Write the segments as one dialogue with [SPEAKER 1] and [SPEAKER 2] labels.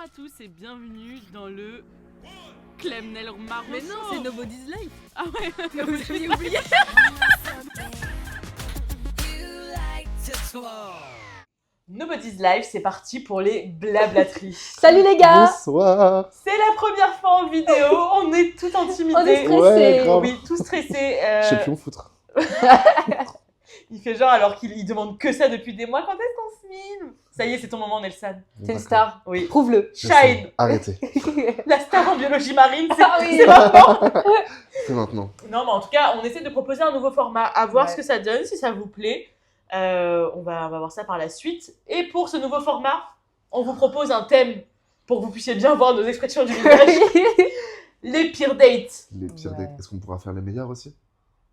[SPEAKER 1] à tous et bienvenue dans le Clemnel Marron.
[SPEAKER 2] Mais non, c'est Nobody's Life.
[SPEAKER 1] Ah ouais,
[SPEAKER 2] Vous aviez oublié.
[SPEAKER 3] Nobody's Life, c'est parti pour les blablateries.
[SPEAKER 2] Salut les gars.
[SPEAKER 4] Bonsoir.
[SPEAKER 3] C'est la première fois en vidéo, on est tout intimidés.
[SPEAKER 2] On est stressés.
[SPEAKER 4] Ouais, grave.
[SPEAKER 3] Oui, tout stressés.
[SPEAKER 4] Je sais plus où foutre.
[SPEAKER 3] Il fait genre alors qu'il demande que ça depuis des mois. Quand est-ce qu'on se filme? Ça y est, c'est ton moment, Nelson.
[SPEAKER 2] T'es une star.
[SPEAKER 3] Oui.
[SPEAKER 2] Prouve-le.
[SPEAKER 4] Je
[SPEAKER 3] Shine.
[SPEAKER 4] sais. Arrêtez.
[SPEAKER 3] La star en biologie marine, c'est
[SPEAKER 2] Ah oui.
[SPEAKER 3] c'est maintenant.
[SPEAKER 4] C'est maintenant.
[SPEAKER 3] Non, mais en tout cas, on essaie de proposer un nouveau format, à voir
[SPEAKER 2] Ouais.
[SPEAKER 3] ce que ça donne, si ça vous plaît. On va voir ça par la suite. Et pour ce nouveau format, on vous propose un thème pour que vous puissiez bien voir nos expressions du visage. Les pires dates.
[SPEAKER 4] Les pires
[SPEAKER 2] Ouais.
[SPEAKER 4] dates. Est-ce qu'on pourra faire les meilleurs aussi?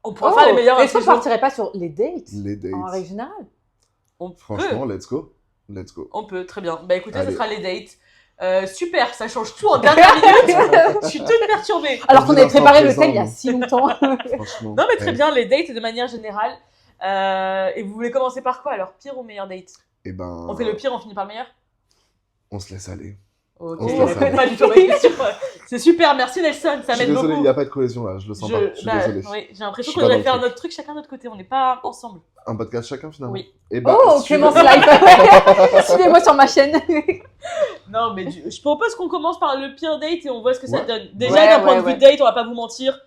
[SPEAKER 3] On pourra faire les meilleurs
[SPEAKER 2] Est-ce qu'on
[SPEAKER 3] un de ces jours.
[SPEAKER 2] partirait pas sur les dates
[SPEAKER 4] Les dates.
[SPEAKER 2] en règle générale?
[SPEAKER 3] On
[SPEAKER 4] Franchement,
[SPEAKER 3] peut.
[SPEAKER 4] let's go. Let's go.
[SPEAKER 3] On peut, très bien. Bah écoutez,
[SPEAKER 4] Allez.
[SPEAKER 3] ce sera les dates. Super, ça change tout en dernière minute. Je suis toute perturbée.
[SPEAKER 2] Alors qu'on avait
[SPEAKER 4] L'instant
[SPEAKER 2] préparé le
[SPEAKER 4] présent,
[SPEAKER 2] thème il y a
[SPEAKER 4] nous.
[SPEAKER 2] si longtemps.
[SPEAKER 4] Franchement.
[SPEAKER 3] Non mais très
[SPEAKER 4] Eh,
[SPEAKER 3] bien, les dates de manière générale. Et vous voulez commencer par quoi alors? Pire ou meilleur date?
[SPEAKER 4] Eh ben.
[SPEAKER 3] On fait le pire, on finit par le meilleur?
[SPEAKER 4] On se laisse aller.
[SPEAKER 3] Ok,
[SPEAKER 4] On se
[SPEAKER 3] je
[SPEAKER 4] laisse
[SPEAKER 3] répète
[SPEAKER 4] aller.
[SPEAKER 3] pas du tout mes questions. C'est super, merci Nelson, ça
[SPEAKER 4] Je suis
[SPEAKER 3] m'aide
[SPEAKER 4] désolé, il
[SPEAKER 3] beaucoup.
[SPEAKER 4] n'y a pas de cohésion là. Je le sens pas. Je suis désolé.
[SPEAKER 3] Oui, j'ai l'impression
[SPEAKER 4] Je
[SPEAKER 3] qu'on
[SPEAKER 4] suis pas
[SPEAKER 3] devrait
[SPEAKER 4] dans le
[SPEAKER 3] faire
[SPEAKER 4] truc.
[SPEAKER 3] notre truc chacun de notre côté, on n'est pas ensemble.
[SPEAKER 4] Un podcast chacun finalement.
[SPEAKER 3] Oui.
[SPEAKER 4] Et bah,
[SPEAKER 2] Oh,
[SPEAKER 4] suivez-
[SPEAKER 2] Clémence Life. Suivez-moi sur ma chaîne.
[SPEAKER 3] Non, mais je propose qu'on commence par le pire date et on voit ce que ça
[SPEAKER 4] Ouais.
[SPEAKER 3] donne. Déjà,
[SPEAKER 2] Ouais,
[SPEAKER 3] d'un point de
[SPEAKER 2] ouais,
[SPEAKER 3] vue date, on va pas vous mentir,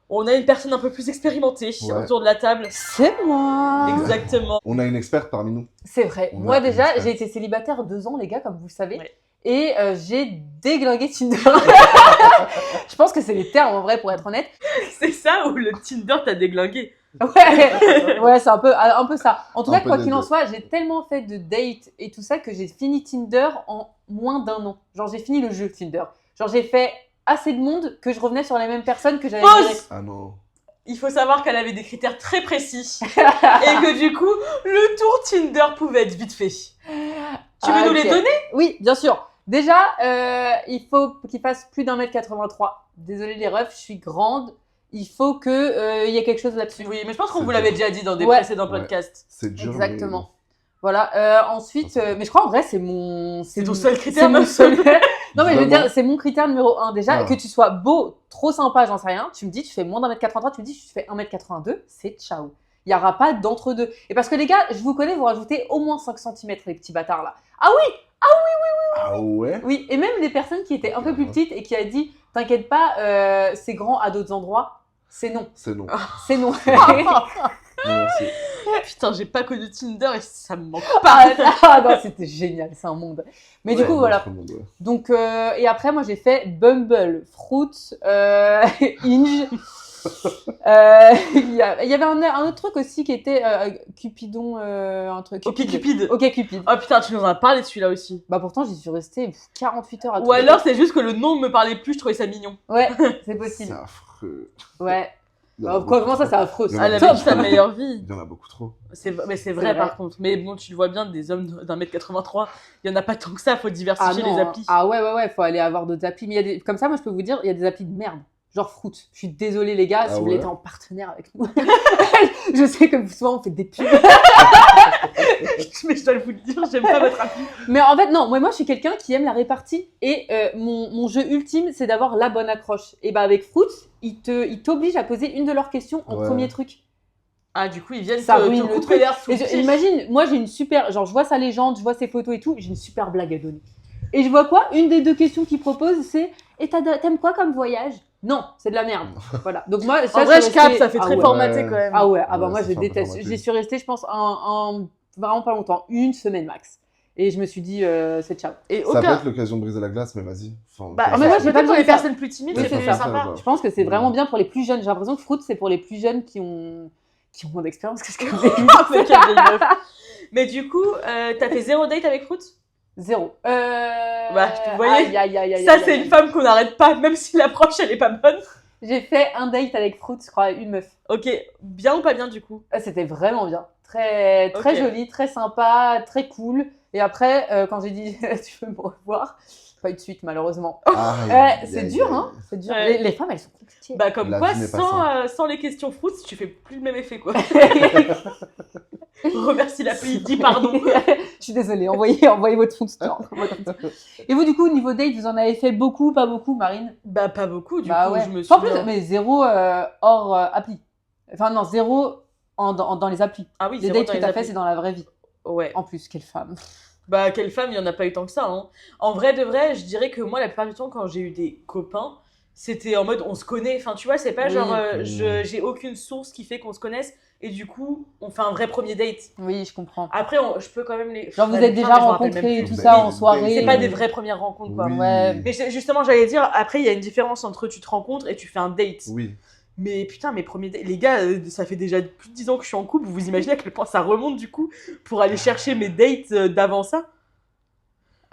[SPEAKER 3] on a une personne un peu plus expérimentée
[SPEAKER 4] Ouais.
[SPEAKER 3] autour de la table.
[SPEAKER 2] C'est moi.
[SPEAKER 3] Exactement.
[SPEAKER 4] On a une experte parmi nous.
[SPEAKER 2] C'est vrai.
[SPEAKER 4] On
[SPEAKER 2] Moi
[SPEAKER 4] a
[SPEAKER 2] déjà,
[SPEAKER 4] une
[SPEAKER 2] j'ai été célibataire 2 ans, les gars, comme vous le savez.
[SPEAKER 3] Ouais.
[SPEAKER 2] Et j'ai déglingué Tinder. Je pense que c'est les termes en vrai, pour être honnête.
[SPEAKER 3] C'est ça ou le Tinder t'a déglingué?
[SPEAKER 2] Ouais, c'est un peu ça. En tout
[SPEAKER 4] Un
[SPEAKER 2] cas,
[SPEAKER 4] peu
[SPEAKER 2] quoi
[SPEAKER 4] des
[SPEAKER 2] qu'il en
[SPEAKER 4] deux.
[SPEAKER 2] soit, j'ai tellement fait de dates et tout ça que j'ai fini Tinder en moins d'1 an. Genre, j'ai fini le jeu Tinder. Genre, j'ai fait assez de monde que je revenais sur les mêmes personnes que j'avais
[SPEAKER 3] Pause.
[SPEAKER 2] virées.
[SPEAKER 4] Ah non.
[SPEAKER 3] Il faut savoir qu'elle avait des critères très précis et que du coup, le tour Tinder pouvait être vite fait. Tu veux nous les
[SPEAKER 2] ok.
[SPEAKER 3] donner?
[SPEAKER 2] Oui, bien sûr. Déjà, il faut qu'il fasse plus d'1m83. Désolée les refs, je suis grande. Il faut que y ait quelque chose là-dessus.
[SPEAKER 3] Oui, mais je pense qu'on
[SPEAKER 4] C'est
[SPEAKER 3] vous l'avait
[SPEAKER 4] dur.
[SPEAKER 3] déjà dit dans des
[SPEAKER 2] Ouais.
[SPEAKER 3] précédents
[SPEAKER 4] Ouais.
[SPEAKER 3] podcasts.
[SPEAKER 4] C'est dur.
[SPEAKER 2] Exactement. Voilà. Ensuite, mais je crois en vrai, c'est mon.
[SPEAKER 3] C'est ton
[SPEAKER 2] mon-
[SPEAKER 3] seul
[SPEAKER 2] C'est
[SPEAKER 3] critère,
[SPEAKER 2] mon
[SPEAKER 3] meuf.
[SPEAKER 2] seul. Non, mais je veux
[SPEAKER 4] Vraiment.
[SPEAKER 2] dire, c'est mon critère numéro 1. Déjà,
[SPEAKER 4] Ah.
[SPEAKER 2] que tu sois beau, trop sympa, j'en sais rien. Tu me dis, tu fais moins d'1m83, tu me dis, tu fais 1m82, c'est ciao. Il n'y aura pas d'entre-deux. Et parce que les gars, je vous connais, vous rajoutez au moins 5 cm, les petits bâtards là.
[SPEAKER 4] Ah ouais.
[SPEAKER 2] Oui, et même des personnes qui étaient un peu plus petites et qui a dit, t'inquiète pas, c'est grand à d'autres endroits. C'est non.
[SPEAKER 4] C'est non.
[SPEAKER 2] C'est non.
[SPEAKER 4] Non, merci.
[SPEAKER 3] Putain, j'ai pas connu Tinder et ça me manque.
[SPEAKER 2] Ah non, c'était génial, c'est un monde. Mais du
[SPEAKER 3] Ouais.
[SPEAKER 2] coup, voilà.
[SPEAKER 4] Tout le monde, ouais.
[SPEAKER 2] Donc, et après, moi, j'ai fait Bumble, Fruits, Hinge. Il y avait un autre truc aussi qui était Cupidon, un truc.
[SPEAKER 3] Ok, Cupid.
[SPEAKER 2] Ok, Cupid.
[SPEAKER 3] Oh putain, tu nous en as parlé de celui-là aussi.
[SPEAKER 2] Bah pourtant, j'y suis restée 48 heures à
[SPEAKER 3] Ou
[SPEAKER 2] trouver.
[SPEAKER 3] alors c'est juste que le nom me parlait plus, je trouvais ça mignon.
[SPEAKER 2] Ouais, c'est
[SPEAKER 4] C'est
[SPEAKER 2] possible.
[SPEAKER 4] affreux.
[SPEAKER 2] Ouais.
[SPEAKER 4] Il y en a
[SPEAKER 2] Bah,
[SPEAKER 4] beaucoup
[SPEAKER 2] comment ça,
[SPEAKER 4] trop.
[SPEAKER 2] c'est affreux.
[SPEAKER 4] Il y en
[SPEAKER 2] ça.
[SPEAKER 4] a
[SPEAKER 3] Elle a
[SPEAKER 4] beaucoup
[SPEAKER 3] vécu sa
[SPEAKER 4] trop.
[SPEAKER 3] meilleure vie.
[SPEAKER 4] Il y en a beaucoup trop.
[SPEAKER 3] Mais c'est
[SPEAKER 2] C'est
[SPEAKER 3] vrai
[SPEAKER 2] vrai.
[SPEAKER 3] par contre. Mais bon, tu le vois bien, des hommes d'1m83, il y en a pas tant que ça, faut
[SPEAKER 2] Ah
[SPEAKER 3] diversifier
[SPEAKER 2] non,
[SPEAKER 3] les applis.
[SPEAKER 2] ah ouais, faut aller avoir d'autres applis. Mais il y a des... comme ça, moi, je peux vous dire, il y a des applis de merde. Genre Fruit. Je suis désolée, les gars,
[SPEAKER 4] Ah
[SPEAKER 2] si vous voulez
[SPEAKER 4] ouais
[SPEAKER 2] être en partenaire avec nous. Je sais que souvent, on fait des pubs.
[SPEAKER 3] Mais je dois vous le dire, j'aime pas votre appli.
[SPEAKER 2] Mais en fait, non, moi je suis quelqu'un qui aime la répartie et mon jeu ultime, c'est d'avoir la bonne accroche. Et bah avec Fruits, ils t'obligent à poser une de leurs questions en
[SPEAKER 4] Ouais.
[SPEAKER 2] premier truc.
[SPEAKER 3] Ah, du coup, ils viennent
[SPEAKER 2] Ça
[SPEAKER 3] te
[SPEAKER 2] ruine le
[SPEAKER 3] couper
[SPEAKER 2] truc.
[SPEAKER 3] l'air sous
[SPEAKER 2] Et
[SPEAKER 3] le pied.
[SPEAKER 2] imagine, moi j'ai une super, genre je vois sa légende, je vois ses photos et tout, j'ai une super blague à donner. Et je vois quoi? Une des 2 questions qu'ils proposent, c'est et t'aimes quoi comme voyage? Non, c'est de la merde. Voilà. Donc moi, ça,
[SPEAKER 3] En vrai,
[SPEAKER 2] suis
[SPEAKER 3] je
[SPEAKER 2] restée-
[SPEAKER 3] capte, ça fait
[SPEAKER 2] Ah
[SPEAKER 3] très
[SPEAKER 2] ouais.
[SPEAKER 3] formaté
[SPEAKER 4] Ouais.
[SPEAKER 3] quand même.
[SPEAKER 2] Ah ouais, ah bah
[SPEAKER 4] Ouais,
[SPEAKER 2] moi
[SPEAKER 4] ça
[SPEAKER 2] je
[SPEAKER 4] fait un peu
[SPEAKER 2] déteste.
[SPEAKER 4] formaté.
[SPEAKER 2] J'y suis restée, je pense, vraiment pas longtemps, 1 semaine max. Et je me suis dit, c'est ciao.
[SPEAKER 3] Et
[SPEAKER 4] Ça peut
[SPEAKER 3] aucun.
[SPEAKER 4] être l'occasion de briser la glace, mais vas-y. Enfin,
[SPEAKER 3] Bah,
[SPEAKER 2] mais moi, j'ai pas
[SPEAKER 3] peut-être pour les
[SPEAKER 2] besoin de ça.
[SPEAKER 3] personnes plus timides,
[SPEAKER 2] Oui,
[SPEAKER 3] c'est
[SPEAKER 2] c'est ça.
[SPEAKER 3] sympa.
[SPEAKER 2] Je pense que c'est vraiment
[SPEAKER 4] Ouais.
[SPEAKER 2] bien pour les plus jeunes. J'ai l'impression que Fruit, c'est pour les plus jeunes qui ont moins d'expérience que ce que j'ai eu.
[SPEAKER 3] Mais quelle vieille meuf. Mais du coup, t'as fait 0 date avec Fruits?
[SPEAKER 2] 0.
[SPEAKER 3] Bah, vous voyez,
[SPEAKER 2] aïe,
[SPEAKER 3] Ça, c'est une femme qu'on n'arrête pas, même si l'approche, elle est pas bonne.
[SPEAKER 2] J'ai fait un date avec Fruit, je crois, une meuf.
[SPEAKER 3] Ok, bien ou pas bien du coup?
[SPEAKER 2] C'était vraiment bien. Très
[SPEAKER 3] Ok.
[SPEAKER 2] joli, très sympa, très cool. Et après, quand j'ai dit tu veux me revoir, pas eu de suite malheureusement. C'est dur, hein. C'est dur.
[SPEAKER 3] Ouais.
[SPEAKER 2] Les femmes, elles sont compliquées.
[SPEAKER 3] Bah comme
[SPEAKER 4] La
[SPEAKER 3] quoi,
[SPEAKER 4] vie n'est pas
[SPEAKER 3] sans les questions Fruits, tu fais plus le même effet quoi. Remercie l'appli, dis pardon.
[SPEAKER 2] Je suis désolée, envoyez votre fond de store. Et vous, du coup, au niveau date, vous en avez fait beaucoup, pas beaucoup, Marine?
[SPEAKER 3] Bah, pas beaucoup, du
[SPEAKER 2] Bah
[SPEAKER 3] coup,
[SPEAKER 2] ouais.
[SPEAKER 3] je me
[SPEAKER 2] En plus,
[SPEAKER 3] souviens.
[SPEAKER 2] mais zéro hors appli. Enfin, non, zéro dans les applis.
[SPEAKER 3] Ah oui,
[SPEAKER 2] Les
[SPEAKER 3] zéro
[SPEAKER 2] dates
[SPEAKER 3] dans
[SPEAKER 2] que
[SPEAKER 3] les
[SPEAKER 2] t'as fait,
[SPEAKER 3] applis.
[SPEAKER 2] c'est dans la vraie vie.
[SPEAKER 3] Ouais.
[SPEAKER 2] En plus, quelle femme.
[SPEAKER 3] Bah, quelle femme, il y en a pas eu tant que ça, hein. En vrai de vrai, je dirais que moi, la plupart du temps, quand j'ai eu des copains, c'était en mode on se connaît. Enfin, tu vois, c'est pas
[SPEAKER 2] Oui.
[SPEAKER 3] genre j'ai aucune source qui fait qu'on se connaisse et du coup, on fait un vrai premier date.
[SPEAKER 2] Oui, je comprends.
[SPEAKER 3] Après, je peux quand même les.
[SPEAKER 2] Genre, vous
[SPEAKER 3] Ouais,
[SPEAKER 2] êtes
[SPEAKER 3] putain,
[SPEAKER 2] déjà
[SPEAKER 3] mais je me rappelle
[SPEAKER 2] rencontrés et
[SPEAKER 3] même
[SPEAKER 2] tout
[SPEAKER 3] plus.
[SPEAKER 2] ça
[SPEAKER 4] Oui,
[SPEAKER 2] en soirée.
[SPEAKER 3] C'est pas des vraies premières rencontres, quoi.
[SPEAKER 4] Oui.
[SPEAKER 2] Ouais.
[SPEAKER 3] Mais justement, j'allais dire, après, il y a une différence entre tu te rencontres et tu fais un date.
[SPEAKER 4] Oui.
[SPEAKER 3] Mais putain, mes premiers dates. Les gars, ça fait déjà plus de 10 ans que je suis en couple. Vous imaginez à quel point ça remonte du coup pour aller chercher mes dates d'avant ça?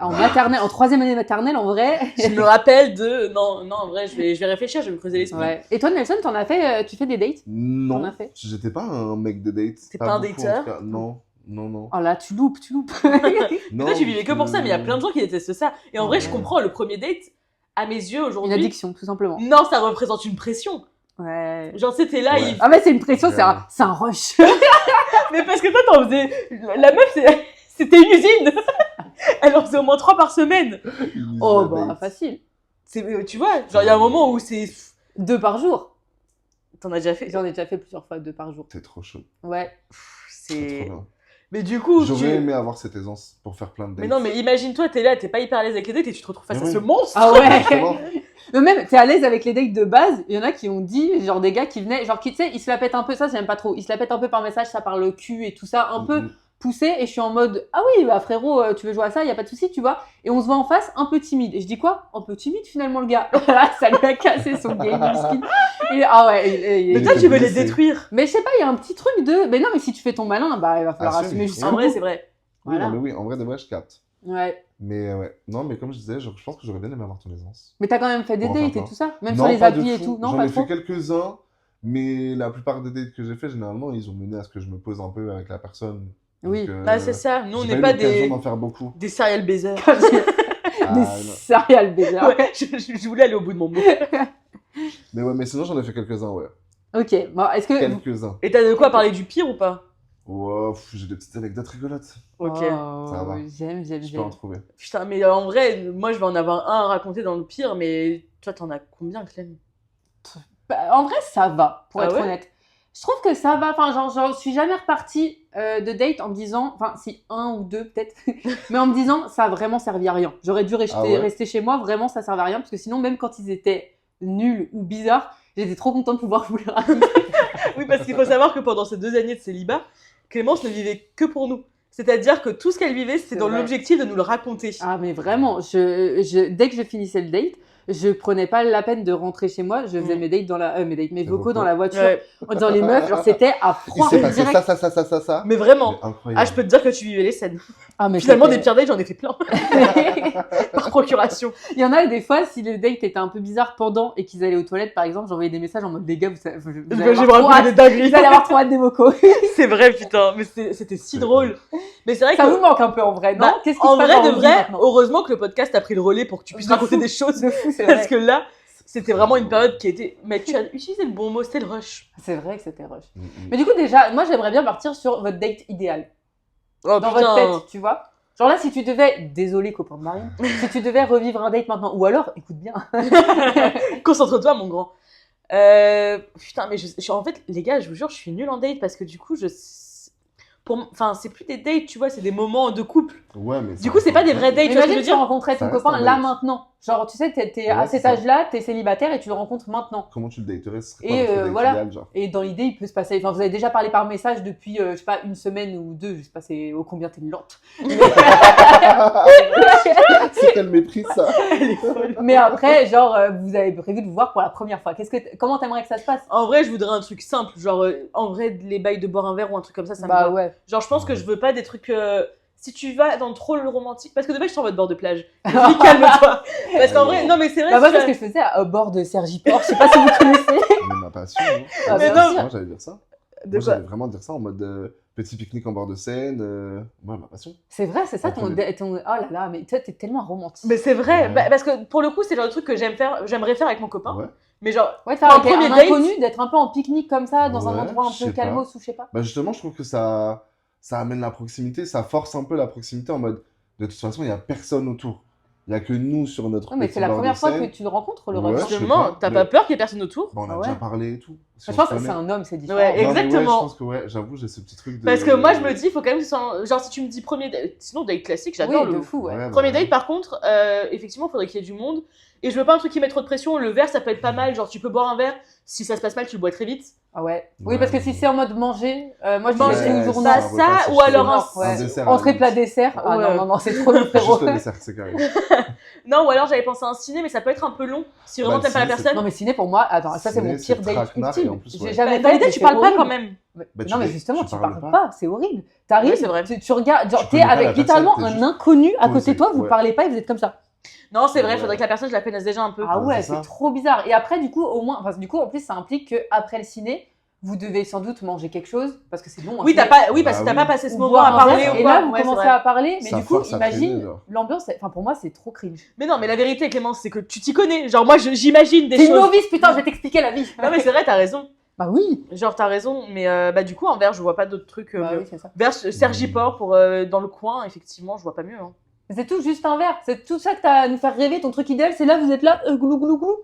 [SPEAKER 2] En maternelle, en 3e année maternelle, en vrai.
[SPEAKER 3] Je me rappelle de. Non, en vrai, je vais réfléchir, je vais me creuser l'esprit.
[SPEAKER 2] Ouais. Et toi, Nelson, t'en as fait, tu fais des dates?
[SPEAKER 4] Non.
[SPEAKER 2] T'en as fait?
[SPEAKER 4] J'étais pas un mec de date.
[SPEAKER 3] T'es pas un
[SPEAKER 4] beaucoup,
[SPEAKER 3] dateur
[SPEAKER 4] en tout cas. Non. Non.
[SPEAKER 2] Oh là, tu loupes.
[SPEAKER 4] Non,
[SPEAKER 3] Toi, tu vivais que pour ça, mais il y a plein de gens qui détestent ça. Et en vrai, je
[SPEAKER 4] Ouais.
[SPEAKER 3] comprends, le premier date, à mes yeux
[SPEAKER 2] Une
[SPEAKER 3] aujourd'hui.
[SPEAKER 2] addiction, tout simplement.
[SPEAKER 3] Non, ça représente une pression.
[SPEAKER 2] Ouais.
[SPEAKER 3] Genre, tu sais, t'es là,
[SPEAKER 4] Ouais.
[SPEAKER 2] Ah, mais c'est une pression,
[SPEAKER 4] Ouais.
[SPEAKER 2] c'est un rush.
[SPEAKER 3] Mais parce que toi, t'en faisais. La meuf, c'était une usine. Elle en faisait au moins 3 par semaine.
[SPEAKER 2] Oh, bah, facile.
[SPEAKER 3] Tu vois, genre, il y a un moment où c'est.
[SPEAKER 2] 2 par jour.
[SPEAKER 3] T'en as déjà fait.
[SPEAKER 2] J'en ai déjà fait plusieurs fois, 2 par jour.
[SPEAKER 4] C'est trop chaud.
[SPEAKER 2] Ouais.
[SPEAKER 4] C'est trop
[SPEAKER 3] C'est.
[SPEAKER 4] bien.
[SPEAKER 3] Mais du coup,
[SPEAKER 4] J'aurais aimé avoir cette aisance pour faire plein de dates.
[SPEAKER 3] Mais non, mais imagine-toi, t'es là, t'es pas hyper à l'aise avec les dates et tu te retrouves face
[SPEAKER 4] Mais
[SPEAKER 3] à
[SPEAKER 4] oui.
[SPEAKER 3] ce monstre.
[SPEAKER 2] Ah ouais.
[SPEAKER 4] Justement.
[SPEAKER 2] Mais même, t'es à l'aise avec les dates de base. Il y en a qui ont dit, genre des gars qui venaient, genre qui, tu sais, ils se la pètent un peu, ça, j'aime pas trop. Ils se la pètent un peu par message, ça par le cul et tout ça, un peu poussé. Et je suis en mode, ah oui, bah frérot, tu veux jouer à ça, y a pas de souci, tu vois. Et on se voit en face, un peu timide. Et je dis quoi? Un peu timide finalement, le gars. Là, ça lui a cassé son game, miskin. Ah ouais.
[SPEAKER 3] Mais toi,
[SPEAKER 4] était
[SPEAKER 3] tu veux les
[SPEAKER 4] blessé.
[SPEAKER 3] détruire.
[SPEAKER 2] Mais je sais pas, il y a un petit truc de, mais non, mais si tu fais ton malin, bah il va falloir
[SPEAKER 4] Assume.
[SPEAKER 2] assumer
[SPEAKER 3] En
[SPEAKER 2] jusqu'au
[SPEAKER 3] vrai,
[SPEAKER 2] bout.
[SPEAKER 3] c'est vrai.
[SPEAKER 4] Oui,
[SPEAKER 2] Voilà.
[SPEAKER 4] non, mais oui, en vrai, de vrai, je capte.
[SPEAKER 2] Ouais.
[SPEAKER 4] Mais ouais. Non, mais comme je disais, je pense que j'aurais bien aimé avoir ton aisance.
[SPEAKER 2] Mais t'as quand même fait des
[SPEAKER 4] Bon, enfin,
[SPEAKER 2] dates et
[SPEAKER 4] pas.
[SPEAKER 2] tout ça, même
[SPEAKER 4] Non,
[SPEAKER 2] sur les
[SPEAKER 4] pas de
[SPEAKER 2] applis et
[SPEAKER 4] fou.
[SPEAKER 2] tout. Non,
[SPEAKER 4] J'en
[SPEAKER 2] pas
[SPEAKER 4] ai
[SPEAKER 2] trop.
[SPEAKER 4] fait quelques-uns, mais la plupart des dates que j'ai fait, généralement, ils ont mené à ce que je me pose un peu avec la personne.
[SPEAKER 2] Oui.
[SPEAKER 4] Donc,
[SPEAKER 3] Bah, c'est ça. Nous, on
[SPEAKER 4] j'ai
[SPEAKER 3] n'est
[SPEAKER 4] eu
[SPEAKER 3] pas
[SPEAKER 4] l'occasion
[SPEAKER 3] des.
[SPEAKER 4] d'en faire beaucoup.
[SPEAKER 3] Des serial baisers.
[SPEAKER 2] Des
[SPEAKER 4] non.
[SPEAKER 2] serial baisers.
[SPEAKER 3] Ouais, je voulais aller au bout de mon mot.
[SPEAKER 4] Mais ouais, mais sinon, j'en ai fait quelques-uns, ouais.
[SPEAKER 2] Ok, bon, est-ce que...
[SPEAKER 4] Quelques-uns.
[SPEAKER 3] Et t'as de quoi parler du pire ou pas?
[SPEAKER 4] Wow, j'ai des petites anecdotes rigolotes.
[SPEAKER 3] Ok.
[SPEAKER 2] Oh,
[SPEAKER 4] Ça va.
[SPEAKER 2] J'aime.
[SPEAKER 4] Je peux en trouver.
[SPEAKER 3] Putain, mais en vrai, moi, je vais en avoir un à raconter dans le pire, mais toi, t'en as combien, Clem?
[SPEAKER 2] Bah, en vrai, ça va, pour
[SPEAKER 3] Ah
[SPEAKER 2] être
[SPEAKER 3] ouais
[SPEAKER 2] honnête. Je trouve que ça va. Enfin, genre, je suis jamais repartie de date en me disant... Enfin, si, 1 ou 2 peut-être. Mais en me disant, ça a vraiment servi à rien. J'aurais dû rester,
[SPEAKER 4] Ah ouais
[SPEAKER 2] rester chez moi. Vraiment, ça servait à rien. Parce que sinon, même quand ils étaient nuls ou bizarres, j'étais trop contente de pouvoir vous les raconter.
[SPEAKER 3] Oui, parce qu'il faut savoir que pendant ces 2 années de célibat, Clémence ne vivait que pour nous. C'est-à-dire que tout ce qu'elle vivait, c'était
[SPEAKER 2] C'est
[SPEAKER 3] dans
[SPEAKER 2] vrai.
[SPEAKER 3] l'objectif de nous le raconter.
[SPEAKER 2] Ah, mais vraiment, dès que je finissais le date, je prenais pas la peine de rentrer chez moi. Je faisais
[SPEAKER 3] Mm.
[SPEAKER 2] mes dates mes vocaux
[SPEAKER 4] vocaux.
[SPEAKER 2] dans la voiture.
[SPEAKER 3] Ouais.
[SPEAKER 2] En disant les meufs, genre c'était à
[SPEAKER 4] Il
[SPEAKER 2] froid
[SPEAKER 4] s'est passé
[SPEAKER 2] direct.
[SPEAKER 4] ça.
[SPEAKER 3] Mais vraiment.
[SPEAKER 4] Mais incroyable.
[SPEAKER 3] Ah, je peux te dire que tu vivais les scènes.
[SPEAKER 2] Ah, mais
[SPEAKER 3] Finalement, des
[SPEAKER 2] c'était-
[SPEAKER 3] pires dates, j'en ai fait plein. Par procuration.
[SPEAKER 2] Il y en a des fois, si le date était un peu bizarre pendant et qu'ils allaient aux toilettes, par exemple, j'envoyais des messages en mode les gars, vous allez
[SPEAKER 3] J'ai me
[SPEAKER 2] avoir trop
[SPEAKER 3] raconté des
[SPEAKER 2] hâte,
[SPEAKER 3] dingueries.
[SPEAKER 2] vous allez avoir trop hâte des vocaux.
[SPEAKER 3] C'est vrai, putain. Mais c'était si
[SPEAKER 4] C'est
[SPEAKER 3] drôle. Mais c'est vrai
[SPEAKER 2] Ça
[SPEAKER 3] que.
[SPEAKER 2] vous manque un peu en vrai, non?
[SPEAKER 3] Bah,
[SPEAKER 2] Qu'est-ce qui
[SPEAKER 3] en
[SPEAKER 2] se passe
[SPEAKER 3] vrai,
[SPEAKER 2] dans
[SPEAKER 3] de
[SPEAKER 2] vos vies
[SPEAKER 3] vrai,
[SPEAKER 2] maintenant
[SPEAKER 3] heureusement que le podcast a pris le relais pour que tu puisses
[SPEAKER 2] De
[SPEAKER 3] raconter
[SPEAKER 2] fou.
[SPEAKER 3] des choses.
[SPEAKER 2] De fou, c'est
[SPEAKER 3] Parce
[SPEAKER 2] vrai.
[SPEAKER 3] que là, c'était vraiment une période qui était. Mais tu as utilisé le bon mot, c'était le rush.
[SPEAKER 2] C'est vrai que c'était rush.
[SPEAKER 4] Mm, mm.
[SPEAKER 2] Mais du coup, déjà, moi j'aimerais bien partir sur votre date idéal.
[SPEAKER 3] Oh
[SPEAKER 2] Dans votre tête, tu vois. Genre là, si tu devais, désolé copain de Marine, si tu devais revivre un date maintenant, ou alors, écoute bien.
[SPEAKER 3] Concentre-toi, mon grand. Putain, mais en fait, les gars, je vous jure, je suis nulle en date parce que du coup, enfin, c'est plus des dates, tu vois, c'est des moments de couple.
[SPEAKER 4] Ouais, mais
[SPEAKER 3] Du coup, c'est pas des vrais dates, tu vois ce que je
[SPEAKER 2] Imagine
[SPEAKER 3] veux
[SPEAKER 2] tu
[SPEAKER 3] dire?
[SPEAKER 2] rencontrais ton
[SPEAKER 4] Ça reste
[SPEAKER 2] copain
[SPEAKER 4] un
[SPEAKER 2] là
[SPEAKER 4] date.
[SPEAKER 2] maintenant. Genre, tu sais, t'es
[SPEAKER 4] Ouais,
[SPEAKER 2] à
[SPEAKER 4] c'est
[SPEAKER 2] cet
[SPEAKER 4] ça.
[SPEAKER 2] âge-là, t'es célibataire et tu le rencontres maintenant.
[SPEAKER 4] Comment tu le daterais? Ce serait
[SPEAKER 2] Et,
[SPEAKER 4] quoi votre date
[SPEAKER 2] voilà.
[SPEAKER 4] idéal, genre
[SPEAKER 2] Et dans l'idée, il peut se passer. Enfin, vous avez déjà parlé par message depuis, je sais pas, 1 semaine ou 2. Je sais pas, c'est ô combien t'es lente.
[SPEAKER 4] C'est quel mépris, ça.
[SPEAKER 3] Elle est folle.
[SPEAKER 2] Mais après, genre, vous avez prévu de vous voir pour la première fois. Comment t'aimerais que ça se passe?
[SPEAKER 3] En vrai, je voudrais un truc simple, genre, en vrai, les bails de boire un verre ou un truc comme ça me
[SPEAKER 2] Bah
[SPEAKER 3] va.
[SPEAKER 2] ouais.
[SPEAKER 3] Genre, je pense que je veux pas des trucs. Si tu vas dans trop le romantique, parce que de base, je suis en mode bord de plage. Je dis, calme-toi. Parce qu'en vrai, non, mais c'est vrai.
[SPEAKER 2] Bah moi,
[SPEAKER 3] si
[SPEAKER 2] c'est ce
[SPEAKER 3] tu
[SPEAKER 2] que je faisais au bord de Sergi Port. Je sais pas si vous connaissez.
[SPEAKER 4] Mais ma passion. Hein.
[SPEAKER 2] Ah,
[SPEAKER 3] mais
[SPEAKER 2] bien
[SPEAKER 3] non.
[SPEAKER 2] sûr.
[SPEAKER 4] Moi, j'allais dire ça.
[SPEAKER 3] De
[SPEAKER 4] Moi,
[SPEAKER 3] quoi
[SPEAKER 4] j'allais vraiment dire ça en mode petit pique-nique en bord de Seine. Ouais, ma passion.
[SPEAKER 2] C'est vrai, c'est ça ton,
[SPEAKER 4] Entre
[SPEAKER 2] ton... Oh là là, mais toi, t'es tellement romantique.
[SPEAKER 3] Mais c'est vrai,
[SPEAKER 4] Ouais.
[SPEAKER 3] bah, parce que pour le coup, c'est le genre de truc que j'aimerais faire avec mon copain.
[SPEAKER 4] Ouais.
[SPEAKER 3] Mais genre,
[SPEAKER 2] Ouais, faire
[SPEAKER 3] un
[SPEAKER 2] avec
[SPEAKER 3] premier
[SPEAKER 2] un
[SPEAKER 3] date.
[SPEAKER 2] inconnu, d'être un peu en pique-nique comme ça, dans un
[SPEAKER 4] Ouais,
[SPEAKER 2] endroit un
[SPEAKER 4] je
[SPEAKER 2] peu
[SPEAKER 4] sais pas.
[SPEAKER 2] calmos ou je sais pas.
[SPEAKER 4] Bah, justement, je trouve que ça ça amène la proximité, ça force un peu la proximité en mode, de toute façon, il n'y a personne autour. Il n'y a que nous sur notre
[SPEAKER 2] Non, mais
[SPEAKER 4] petit
[SPEAKER 2] c'est la
[SPEAKER 4] bord de
[SPEAKER 2] première fois
[SPEAKER 4] scène.
[SPEAKER 2] que tu le rencontres, le
[SPEAKER 4] Ouais,
[SPEAKER 2] ref.
[SPEAKER 4] je sais
[SPEAKER 3] Justement,
[SPEAKER 4] pas,
[SPEAKER 3] t'as
[SPEAKER 4] mais-
[SPEAKER 3] pas peur qu'il y ait personne autour?
[SPEAKER 4] Bon, on a
[SPEAKER 2] Ah
[SPEAKER 4] déjà
[SPEAKER 2] ouais.
[SPEAKER 4] parlé et tout. Si
[SPEAKER 2] Je
[SPEAKER 4] on
[SPEAKER 2] pense
[SPEAKER 4] se
[SPEAKER 2] que c'est
[SPEAKER 4] connaît.
[SPEAKER 2] un homme, c'est différent.
[SPEAKER 3] Ouais,
[SPEAKER 4] Non, mais
[SPEAKER 3] exactement.
[SPEAKER 4] Ouais, je pense que ouais, j'avoue, j'ai ce petit truc de...
[SPEAKER 3] Parce que moi, je me dis, il faut quand même que ce soit genre si tu me dis premier date, sinon date classique, j'adore
[SPEAKER 2] Oui,
[SPEAKER 3] le
[SPEAKER 2] de fou, ouais.
[SPEAKER 4] Ouais,
[SPEAKER 3] premier
[SPEAKER 4] bah,
[SPEAKER 3] date. Par contre, effectivement, il faudrait qu'il y ait du monde. Et je veux pas un truc qui met trop de pression. Le verre, ça peut être pas mal. Genre, tu peux boire un verre. Si ça se passe mal, tu le bois très vite.
[SPEAKER 2] Ah ouais. Oui,
[SPEAKER 4] Ouais.
[SPEAKER 2] parce que si c'est en mode manger, moi je
[SPEAKER 3] Manger,
[SPEAKER 2] dirais toujours
[SPEAKER 4] c'est
[SPEAKER 2] non.
[SPEAKER 3] pas
[SPEAKER 4] un repas,
[SPEAKER 3] ça,
[SPEAKER 4] c'est
[SPEAKER 3] ou alors
[SPEAKER 2] mort,
[SPEAKER 3] un.
[SPEAKER 2] ouais.
[SPEAKER 4] dessert. à la
[SPEAKER 2] Entrée,
[SPEAKER 4] limite.
[SPEAKER 2] plat, dessert. Ah
[SPEAKER 3] Ouais.
[SPEAKER 2] non, c'est trop le frérot.
[SPEAKER 4] Juste le dessert, c'est carré.
[SPEAKER 3] Non, ou alors j'avais pensé à un ciné, mais ça peut être un peu long. Si vraiment
[SPEAKER 4] Bah,
[SPEAKER 3] t'aimes pas la
[SPEAKER 4] ciné, c'est-
[SPEAKER 3] personne.
[SPEAKER 2] Non, mais ciné pour moi, attends, ça c'est
[SPEAKER 4] Ciné,
[SPEAKER 2] mon
[SPEAKER 4] c'est
[SPEAKER 2] pire date
[SPEAKER 4] traquenard, et
[SPEAKER 2] ultime.
[SPEAKER 4] en plus,
[SPEAKER 2] J'ai
[SPEAKER 4] ouais.
[SPEAKER 2] jamais
[SPEAKER 3] Dans les
[SPEAKER 2] fait,
[SPEAKER 3] dates,
[SPEAKER 2] mais
[SPEAKER 3] tu
[SPEAKER 2] c'est
[SPEAKER 3] parles pas
[SPEAKER 2] horrible.
[SPEAKER 3] quand même.
[SPEAKER 4] Bah,
[SPEAKER 2] Non mais
[SPEAKER 4] tu-
[SPEAKER 2] justement, tu
[SPEAKER 4] parles
[SPEAKER 2] parles pas, c'est horrible. T'arrives,
[SPEAKER 3] Ouais, c'est vrai.
[SPEAKER 2] tu regardes, genre
[SPEAKER 4] Tu
[SPEAKER 2] t'es
[SPEAKER 4] connais pas la
[SPEAKER 2] avec littéralement
[SPEAKER 4] personne, t'es
[SPEAKER 2] un
[SPEAKER 4] juste
[SPEAKER 2] inconnu à côté
[SPEAKER 4] posé,
[SPEAKER 2] de toi, vous
[SPEAKER 4] ouais.
[SPEAKER 2] parlez pas et vous êtes comme ça.
[SPEAKER 3] Non, c'est vrai,
[SPEAKER 4] Ouais.
[SPEAKER 3] faudrait que la personne, je la connaisse déjà un peu.
[SPEAKER 2] Ah ouais,
[SPEAKER 4] c'est
[SPEAKER 2] c'est
[SPEAKER 4] ça.
[SPEAKER 2] trop bizarre. Et après du coup, au moins, enfin du coup en plus ça implique que après le ciné, vous devez sans doute manger quelque chose parce que c'est long. un
[SPEAKER 3] Oui,
[SPEAKER 2] ciné.
[SPEAKER 3] oui, parce que
[SPEAKER 4] Bah
[SPEAKER 3] t'as
[SPEAKER 4] oui.
[SPEAKER 3] pas passé ce
[SPEAKER 2] Ou
[SPEAKER 3] moment
[SPEAKER 2] boire
[SPEAKER 3] à
[SPEAKER 2] un
[SPEAKER 3] parler
[SPEAKER 2] verre,
[SPEAKER 3] ou
[SPEAKER 2] et
[SPEAKER 3] quoi.
[SPEAKER 2] là vous
[SPEAKER 3] Ouais, c'est
[SPEAKER 2] commencez
[SPEAKER 3] vrai.
[SPEAKER 2] à parler, mais
[SPEAKER 4] Ça
[SPEAKER 2] du coup
[SPEAKER 4] force à traîner,
[SPEAKER 2] imagine
[SPEAKER 4] genre.
[SPEAKER 2] l'ambiance, enfin pour moi c'est trop cringe.
[SPEAKER 3] Mais non, mais la vérité, Clémence, c'est que tu t'y connais. Genre, moi, j'imagine des
[SPEAKER 2] T'es une
[SPEAKER 3] choses.
[SPEAKER 2] novice, putain, je vais t'expliquer la vie.
[SPEAKER 3] Non, mais c'est vrai, t'as raison.
[SPEAKER 2] Bah oui.
[SPEAKER 3] Genre, t'as raison. Mais bah, du coup, en verre, je vois pas d'autres trucs.
[SPEAKER 2] Bah oui, c'est ça.
[SPEAKER 3] Verre Sergiport pour dans le coin, effectivement, je vois pas mieux. Hein.
[SPEAKER 2] C'est tout juste un verre. C'est tout ça que t'as à nous faire rêver. Ton truc idéal, c'est là, vous êtes là, glou glou glou.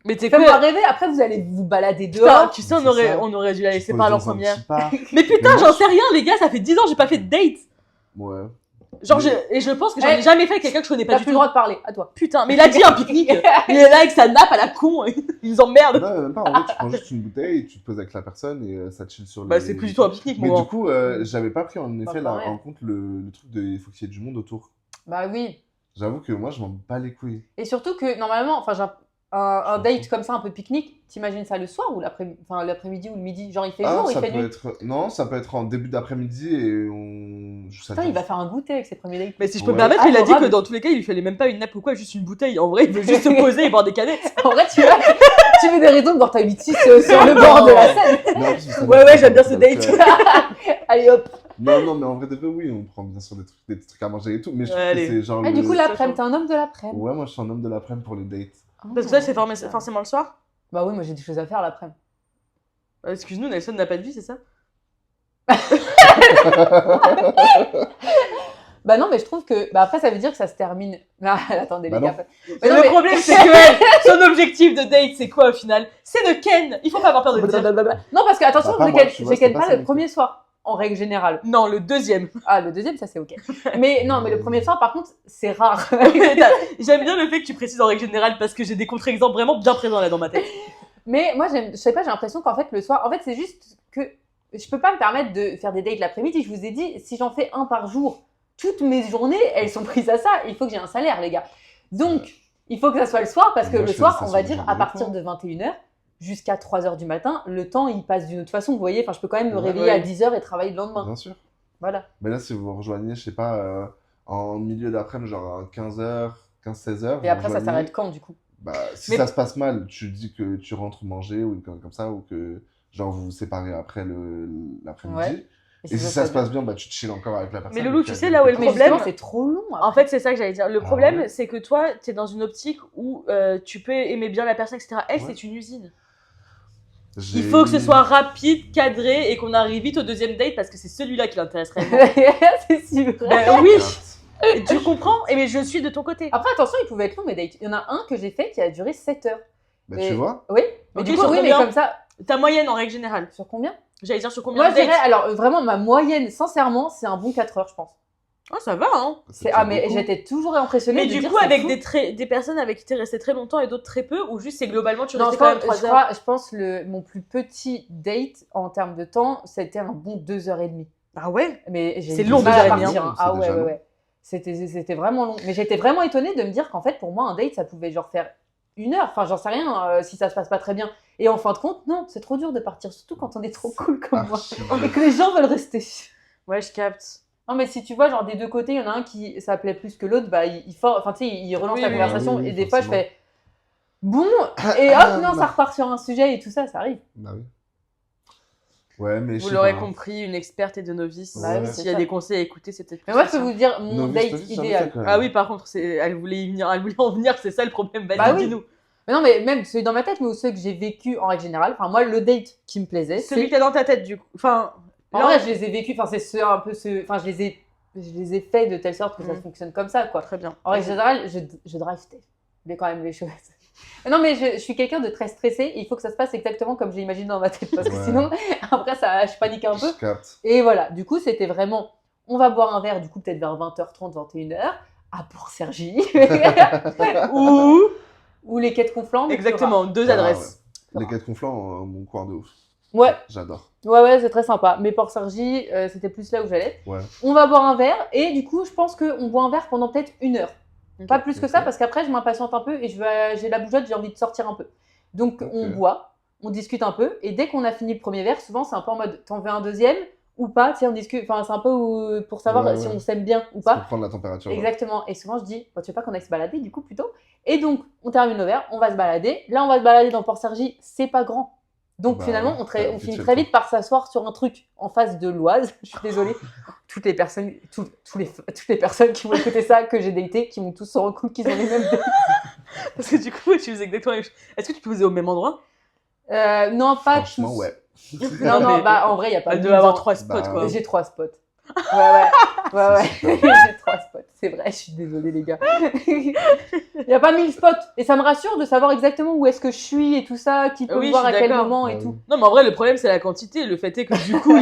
[SPEAKER 3] Mais t'es
[SPEAKER 2] Fais-moi
[SPEAKER 3] quoi
[SPEAKER 2] rêver. Après, vous allez vous balader
[SPEAKER 3] Putain,
[SPEAKER 2] dehors.
[SPEAKER 3] tu sais,
[SPEAKER 4] C'est ça.
[SPEAKER 3] on aurait dû la
[SPEAKER 4] Tu
[SPEAKER 3] laisser
[SPEAKER 4] poses
[SPEAKER 3] parler en
[SPEAKER 4] dans un
[SPEAKER 3] première.
[SPEAKER 4] petit parc.
[SPEAKER 3] Mais putain,
[SPEAKER 4] Mais
[SPEAKER 3] j'en sais rien, les gars, ça fait 10 ans, j'ai pas fait de date.
[SPEAKER 4] Ouais.
[SPEAKER 3] Genre,
[SPEAKER 4] Mais-
[SPEAKER 3] et je pense que j'en
[SPEAKER 2] Eh,
[SPEAKER 3] ai jamais fait avec quelqu'un que je connais pas
[SPEAKER 2] T'as
[SPEAKER 3] du
[SPEAKER 2] plus
[SPEAKER 3] tout.
[SPEAKER 2] le droit de parler. À toi.
[SPEAKER 3] Putain, mais il a dit un pique-nique. Il est là avec sa nappe à la con. Il nous emmerde.
[SPEAKER 4] Non, même pas. En vrai, tu prends juste une bouteille, tu te poses avec la personne et ça chill sur le.
[SPEAKER 3] Bah, c'est plus du tout un pique-nique,
[SPEAKER 4] Mais
[SPEAKER 3] moi.
[SPEAKER 4] du coup, j'avais pas pris en effet
[SPEAKER 2] pareil.
[SPEAKER 4] en compte le truc de il faut qu'il y ait du monde autour.
[SPEAKER 2] Bah oui.
[SPEAKER 4] J'avoue que moi, je m'en bats les couilles.
[SPEAKER 2] Et surtout que normalement, enfin, genre, un date comme ça, un peu pique-nique, t'imagines ça le soir ou l'après-midi ou le midi? Genre, il fait jour ou il
[SPEAKER 4] ça
[SPEAKER 2] fait
[SPEAKER 4] peut
[SPEAKER 2] nuit?
[SPEAKER 4] être... Non, ça peut être en début d'après-midi et on... Ça
[SPEAKER 2] Putain,
[SPEAKER 4] dure-
[SPEAKER 2] il va faire un goûter avec ses premiers dates.
[SPEAKER 3] Mais si je peux me
[SPEAKER 4] Ouais.
[SPEAKER 3] permettre, il a dit
[SPEAKER 2] Adorable.
[SPEAKER 3] que dans tous les cas, il lui fallait même pas une nappe ou quoi, juste une bouteille. En vrai, il veut juste se poser et boire des canettes.
[SPEAKER 2] En vrai, tu veux des raisons de boire ta 8-6 sur le bord de la scène.
[SPEAKER 4] Non, en plus, ça
[SPEAKER 3] Ouais,
[SPEAKER 4] dure,
[SPEAKER 3] ouais, j'aime bien ce
[SPEAKER 4] donc,
[SPEAKER 3] date.
[SPEAKER 2] Allez hop.
[SPEAKER 4] Non, mais en vrai de vrai, oui, on prend bien sûr des trucs à manger et tout, mais je trouve
[SPEAKER 3] Allez.
[SPEAKER 4] que c'est genre
[SPEAKER 2] Ah, du coup,
[SPEAKER 3] là-
[SPEAKER 2] l'après-midi, t'es un homme de l'après-midi.
[SPEAKER 4] Ouais, moi, je suis un homme de l'après-midi pour les dates.
[SPEAKER 3] Parce que ça, c'est forcément le soir.
[SPEAKER 2] Bah oui, moi j'ai des choses à faire l'après-midi.
[SPEAKER 3] Excuse-nous, Nelson n'a pas de vie, c'est ça?
[SPEAKER 2] Bah non, mais je trouve que. Bah après, ça veut dire que ça se termine. Ah, attendez,
[SPEAKER 4] Bah
[SPEAKER 2] les
[SPEAKER 4] non.
[SPEAKER 2] gars.
[SPEAKER 3] Mais
[SPEAKER 2] Mais non,
[SPEAKER 3] le
[SPEAKER 2] mais-
[SPEAKER 3] problème, c'est que son objectif de date, c'est quoi au final? C'est de ken. Il faut pas avoir peur de le dire.
[SPEAKER 2] Non, parce que attention,
[SPEAKER 4] Bah, pas
[SPEAKER 2] je
[SPEAKER 4] moi,
[SPEAKER 2] ken,
[SPEAKER 4] tu vois,
[SPEAKER 2] je ken
[SPEAKER 4] c'est pas
[SPEAKER 2] pas
[SPEAKER 4] ça,
[SPEAKER 2] le
[SPEAKER 4] mon
[SPEAKER 2] premier soir, en règle générale.
[SPEAKER 3] Non, le deuxième.
[SPEAKER 2] Ah, le deuxième, ça c'est ok. Mais non, mais le premier soir, par contre, c'est rare.
[SPEAKER 3] J'aime bien le fait que tu précises en règle générale parce que j'ai des contre-exemples vraiment bien présents là dans ma tête.
[SPEAKER 2] Mais moi, je sais pas, j'ai l'impression qu'en fait, le soir, en fait, c'est juste que je peux pas me permettre de faire des dates l'après-midi. Je vous ai dit, si j'en fais un par jour, toutes mes journées, elles sont prises à ça. Il faut que j'ai un salaire, les gars. Donc, il faut que ça soit le soir parce que
[SPEAKER 4] Moi,
[SPEAKER 2] le
[SPEAKER 4] je fais
[SPEAKER 2] soir,
[SPEAKER 4] ça
[SPEAKER 2] on
[SPEAKER 4] sur
[SPEAKER 2] va
[SPEAKER 4] le
[SPEAKER 2] dire,
[SPEAKER 4] genre
[SPEAKER 2] à
[SPEAKER 4] de
[SPEAKER 2] partir
[SPEAKER 4] temps.
[SPEAKER 2] de 21h jusqu'à 3h du matin, le temps, il passe d'une autre façon. Vous voyez, enfin, je peux quand même me
[SPEAKER 4] Ouais,
[SPEAKER 2] réveiller
[SPEAKER 3] ouais.
[SPEAKER 2] à 10h et travailler le lendemain.
[SPEAKER 4] Bien sûr.
[SPEAKER 2] Voilà.
[SPEAKER 4] Mais là, si vous rejoignez, je sais pas, en milieu d'après-midi, genre à 15h, 15-16h.
[SPEAKER 2] Et après, ça s'arrête quand, du coup?
[SPEAKER 4] Bah, si
[SPEAKER 3] Mais-
[SPEAKER 4] ça se passe mal, tu dis que tu rentres manger ou comme ça, ou que genre vous vous séparez après l'après-midi.
[SPEAKER 2] Ouais.
[SPEAKER 4] Et si ça se passe bien, bah tu te chill encore avec la personne.
[SPEAKER 3] Mais Loulou,
[SPEAKER 4] et
[SPEAKER 3] tu
[SPEAKER 4] puis
[SPEAKER 3] sais,
[SPEAKER 4] elle
[SPEAKER 3] là où est
[SPEAKER 4] te
[SPEAKER 3] le
[SPEAKER 2] Mais
[SPEAKER 4] pose-
[SPEAKER 3] problème-
[SPEAKER 2] justement, c'est trop long.
[SPEAKER 3] En fait, c'est ça que j'allais dire. Le
[SPEAKER 4] Ah
[SPEAKER 3] problème,
[SPEAKER 4] ouais.
[SPEAKER 3] c'est que toi, t'es dans une optique où tu peux aimer bien la personne, etc. Elle,
[SPEAKER 4] Ouais.
[SPEAKER 3] c'est une usine.
[SPEAKER 4] J'ai
[SPEAKER 3] Il faut que ce
[SPEAKER 4] eu-
[SPEAKER 3] soit rapide, cadré et qu'on arrive vite au deuxième date parce que c'est celui-là qui l'intéresserait.
[SPEAKER 2] c'est si vrai.
[SPEAKER 3] Ben oui, et tu comprends, et mais je suis de ton côté.
[SPEAKER 2] Après, attention, il pouvait être long, mes dates. Il y en a un que j'ai fait qui a duré 7 heures.
[SPEAKER 4] Bah
[SPEAKER 2] Et-
[SPEAKER 4] tu vois,
[SPEAKER 2] Oui, mais
[SPEAKER 3] Ok,
[SPEAKER 2] du coup,
[SPEAKER 3] sur
[SPEAKER 2] oui, mais
[SPEAKER 3] combien
[SPEAKER 2] comme ça,
[SPEAKER 3] Ta moyenne en règle générale.
[SPEAKER 2] sur combien?
[SPEAKER 3] J'allais dire sur combien
[SPEAKER 2] Moi,
[SPEAKER 3] de
[SPEAKER 2] je dirais,
[SPEAKER 3] dates?
[SPEAKER 2] alors vraiment, ma moyenne, sincèrement, c'est un bon 4 heures, je pense.
[SPEAKER 3] Oh, ça va, hein.
[SPEAKER 2] Ah, mais j'étais toujours impressionnée.
[SPEAKER 3] Mais
[SPEAKER 2] de
[SPEAKER 3] du
[SPEAKER 2] dire
[SPEAKER 3] coup,
[SPEAKER 2] c'est
[SPEAKER 3] avec
[SPEAKER 2] fou.
[SPEAKER 3] des personnes avec qui t'es resté très longtemps et d'autres très peu, ou juste c'est globalement tu
[SPEAKER 2] Non,
[SPEAKER 3] restais
[SPEAKER 2] je,
[SPEAKER 3] quand même
[SPEAKER 2] pense,
[SPEAKER 3] 3 heures.
[SPEAKER 2] je pense mon plus petit date en termes de temps, c'était un bon 2h30.
[SPEAKER 3] Ah ouais?
[SPEAKER 2] Mais j'ai
[SPEAKER 3] C'est
[SPEAKER 2] du
[SPEAKER 3] long,
[SPEAKER 2] mal à
[SPEAKER 3] 2h30,
[SPEAKER 2] partir,
[SPEAKER 4] hein.
[SPEAKER 2] Ah
[SPEAKER 4] C'est
[SPEAKER 2] ouais,
[SPEAKER 4] déjà
[SPEAKER 2] ouais,
[SPEAKER 4] long.
[SPEAKER 2] ouais. C'était vraiment long. Mais j'étais vraiment étonnée de me dire qu'en fait, pour moi, un date, ça pouvait genre faire 1 heure. Enfin, j'en sais rien si ça se passe pas très bien. Et en fin de compte, non, c'est trop dur de partir, surtout quand on est trop cool comme moi. Et que les gens veulent rester.
[SPEAKER 3] Ouais, je capte.
[SPEAKER 2] Non, mais si tu vois, genre des deux côtés, il y en a un qui ça plaît plus que l'autre, bah enfin, tu sais, il relance
[SPEAKER 3] Oui,
[SPEAKER 2] la
[SPEAKER 3] oui,
[SPEAKER 2] conversation.
[SPEAKER 4] oui,
[SPEAKER 2] Et des fois, je
[SPEAKER 4] forcément.
[SPEAKER 2] fais bon, et hop, non, ça repart sur un sujet et tout ça, ça arrive.
[SPEAKER 4] Bah oui. Ouais, mais je
[SPEAKER 3] Vous
[SPEAKER 4] sais
[SPEAKER 3] l'aurez
[SPEAKER 4] pas.
[SPEAKER 3] compris, une experte et de novice.
[SPEAKER 4] Bah oui,
[SPEAKER 2] c'est
[SPEAKER 3] S'il y a
[SPEAKER 2] ça.
[SPEAKER 3] des conseils à écouter, c'est peut-être plus
[SPEAKER 2] Mais moi, je peux
[SPEAKER 3] facile.
[SPEAKER 2] vous dire mon
[SPEAKER 4] Novice,
[SPEAKER 2] date
[SPEAKER 4] novice, j'en ai
[SPEAKER 2] idéal.
[SPEAKER 4] fait quand même.
[SPEAKER 3] Ah oui, par contre, elle voulait y venir, elle voulait en venir, c'est ça le problème. Vas-y,
[SPEAKER 2] Bah oui.
[SPEAKER 3] dis-nous.
[SPEAKER 2] Mais non, mais même celui dans ma tête, mais ceux que j'ai vécu en règle générale. Enfin, moi, le date qui me plaisait,
[SPEAKER 3] Celui
[SPEAKER 2] c'est.
[SPEAKER 3] qui est dans ta tête, du coup. Enfin,
[SPEAKER 2] En vrai, je les ai vécus, enfin, enfin, je les ai faits de telle sorte que ça fonctionne comme ça, quoi.
[SPEAKER 3] Très bien.
[SPEAKER 2] En règle générale, je drive safe. Mais quand même les choses. Non, mais je suis quelqu'un de très stressé et il faut que ça se passe exactement comme je l'imagine dans ma tête. Parce que sinon, après, je panique un peu.
[SPEAKER 4] Je capte.
[SPEAKER 2] Et voilà, du coup, c'était vraiment, on va boire un verre, du coup, peut-être vers 20h30, 21h, à Port-Cergy. ou les quêtes Conflans.
[SPEAKER 3] Exactement, 2 adresses.
[SPEAKER 4] Ouais. Les quêtes Conflans, mon coin de ouf.
[SPEAKER 2] Ouais.
[SPEAKER 4] J'adore.
[SPEAKER 2] Ouais, c'est très sympa. Mais Port-Cergy, c'était plus là où j'allais.
[SPEAKER 4] Ouais.
[SPEAKER 2] On va boire un verre et du coup, je pense qu'on boit un verre pendant peut-être 1 heure. Pas plus que ça, parce qu'après, je m'impatiente un peu et j'ai la bougeotte, j'ai envie de sortir un peu. Donc, on boit, on discute un peu, et dès qu'on a fini le premier verre, souvent, c'est un peu en mode, t'en veux un deuxième ou pas? Tu sais, on discute, enfin, c'est un peu pour savoir si on s'aime bien ou pas.
[SPEAKER 4] Pour prendre la température.
[SPEAKER 2] Exactement. Et souvent, je dis, tu veux pas qu'on aille se balader, du coup, plutôt? Et donc, on termine le verre, on va se balader. Là, on va se balader dans Port-Cergy, c'est pas grand. Donc, finalement, on finit très vite par s'asseoir sur un truc en face de l'Oise. Je suis désolée. Toutes les personnes qui vont écouter ça, que j'ai daté, qui vont tous se rendre compte qu'ils ont les mêmes dates.
[SPEAKER 3] Parce que du coup, tu faisais exactement la même chose. Est-ce que tu faisais au même endroit?
[SPEAKER 2] Non, pas
[SPEAKER 4] Franchement,
[SPEAKER 2] tous.
[SPEAKER 4] ouais.
[SPEAKER 2] Non, bah en vrai, il n'y a pas
[SPEAKER 3] Elle devait avoir 3 spots,
[SPEAKER 4] Bah,
[SPEAKER 3] quoi.
[SPEAKER 2] J'ai 3 spots. Ouais. J'ai 3 spots. C'est vrai, je suis désolée, les gars. Il n'y a pas 1000 spots. Et ça me rassure de savoir exactement où est-ce que je suis et tout ça, qui peut me voir à quel moment et tout.
[SPEAKER 3] Non, mais en vrai, le problème, c'est la quantité. Le fait est que du coup,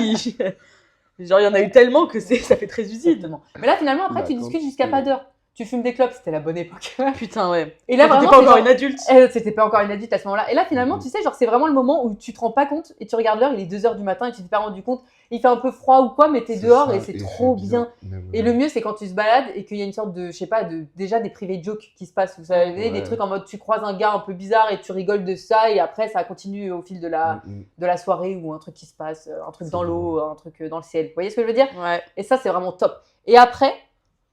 [SPEAKER 3] genre, il y en a eu tellement que ça fait très usine.
[SPEAKER 2] Exactement. Mais là, finalement, après, tu discutes jusqu'à pas d'heure. Tu fumes des clopes, c'était la bonne époque.
[SPEAKER 3] Putain, ouais.
[SPEAKER 2] Et là,
[SPEAKER 3] T'étais
[SPEAKER 2] vraiment,
[SPEAKER 3] pas encore une adulte.
[SPEAKER 2] C'était pas encore une adulte à ce moment-là. Et là, finalement, tu sais, genre, c'est vraiment le moment où tu te rends pas compte et tu regardes l'heure, il est 2h du matin et tu t'es pas rendu compte. Il fait un peu froid ou quoi, mais t'es dehors et c'est trop bien. Et le mieux, c'est quand tu te balades et qu'il y a une sorte de, je sais pas, déjà des private jokes qui se passent. Vous savez, des trucs en mode tu croises un gars un peu bizarre et tu rigoles de ça et après, ça continue au fil de la soirée ou un truc qui se passe, un truc dans l'eau, un truc dans le ciel. Vous voyez ce que je veux dire?
[SPEAKER 3] Ouais.
[SPEAKER 2] Et ça, c'est vraiment top. Et après,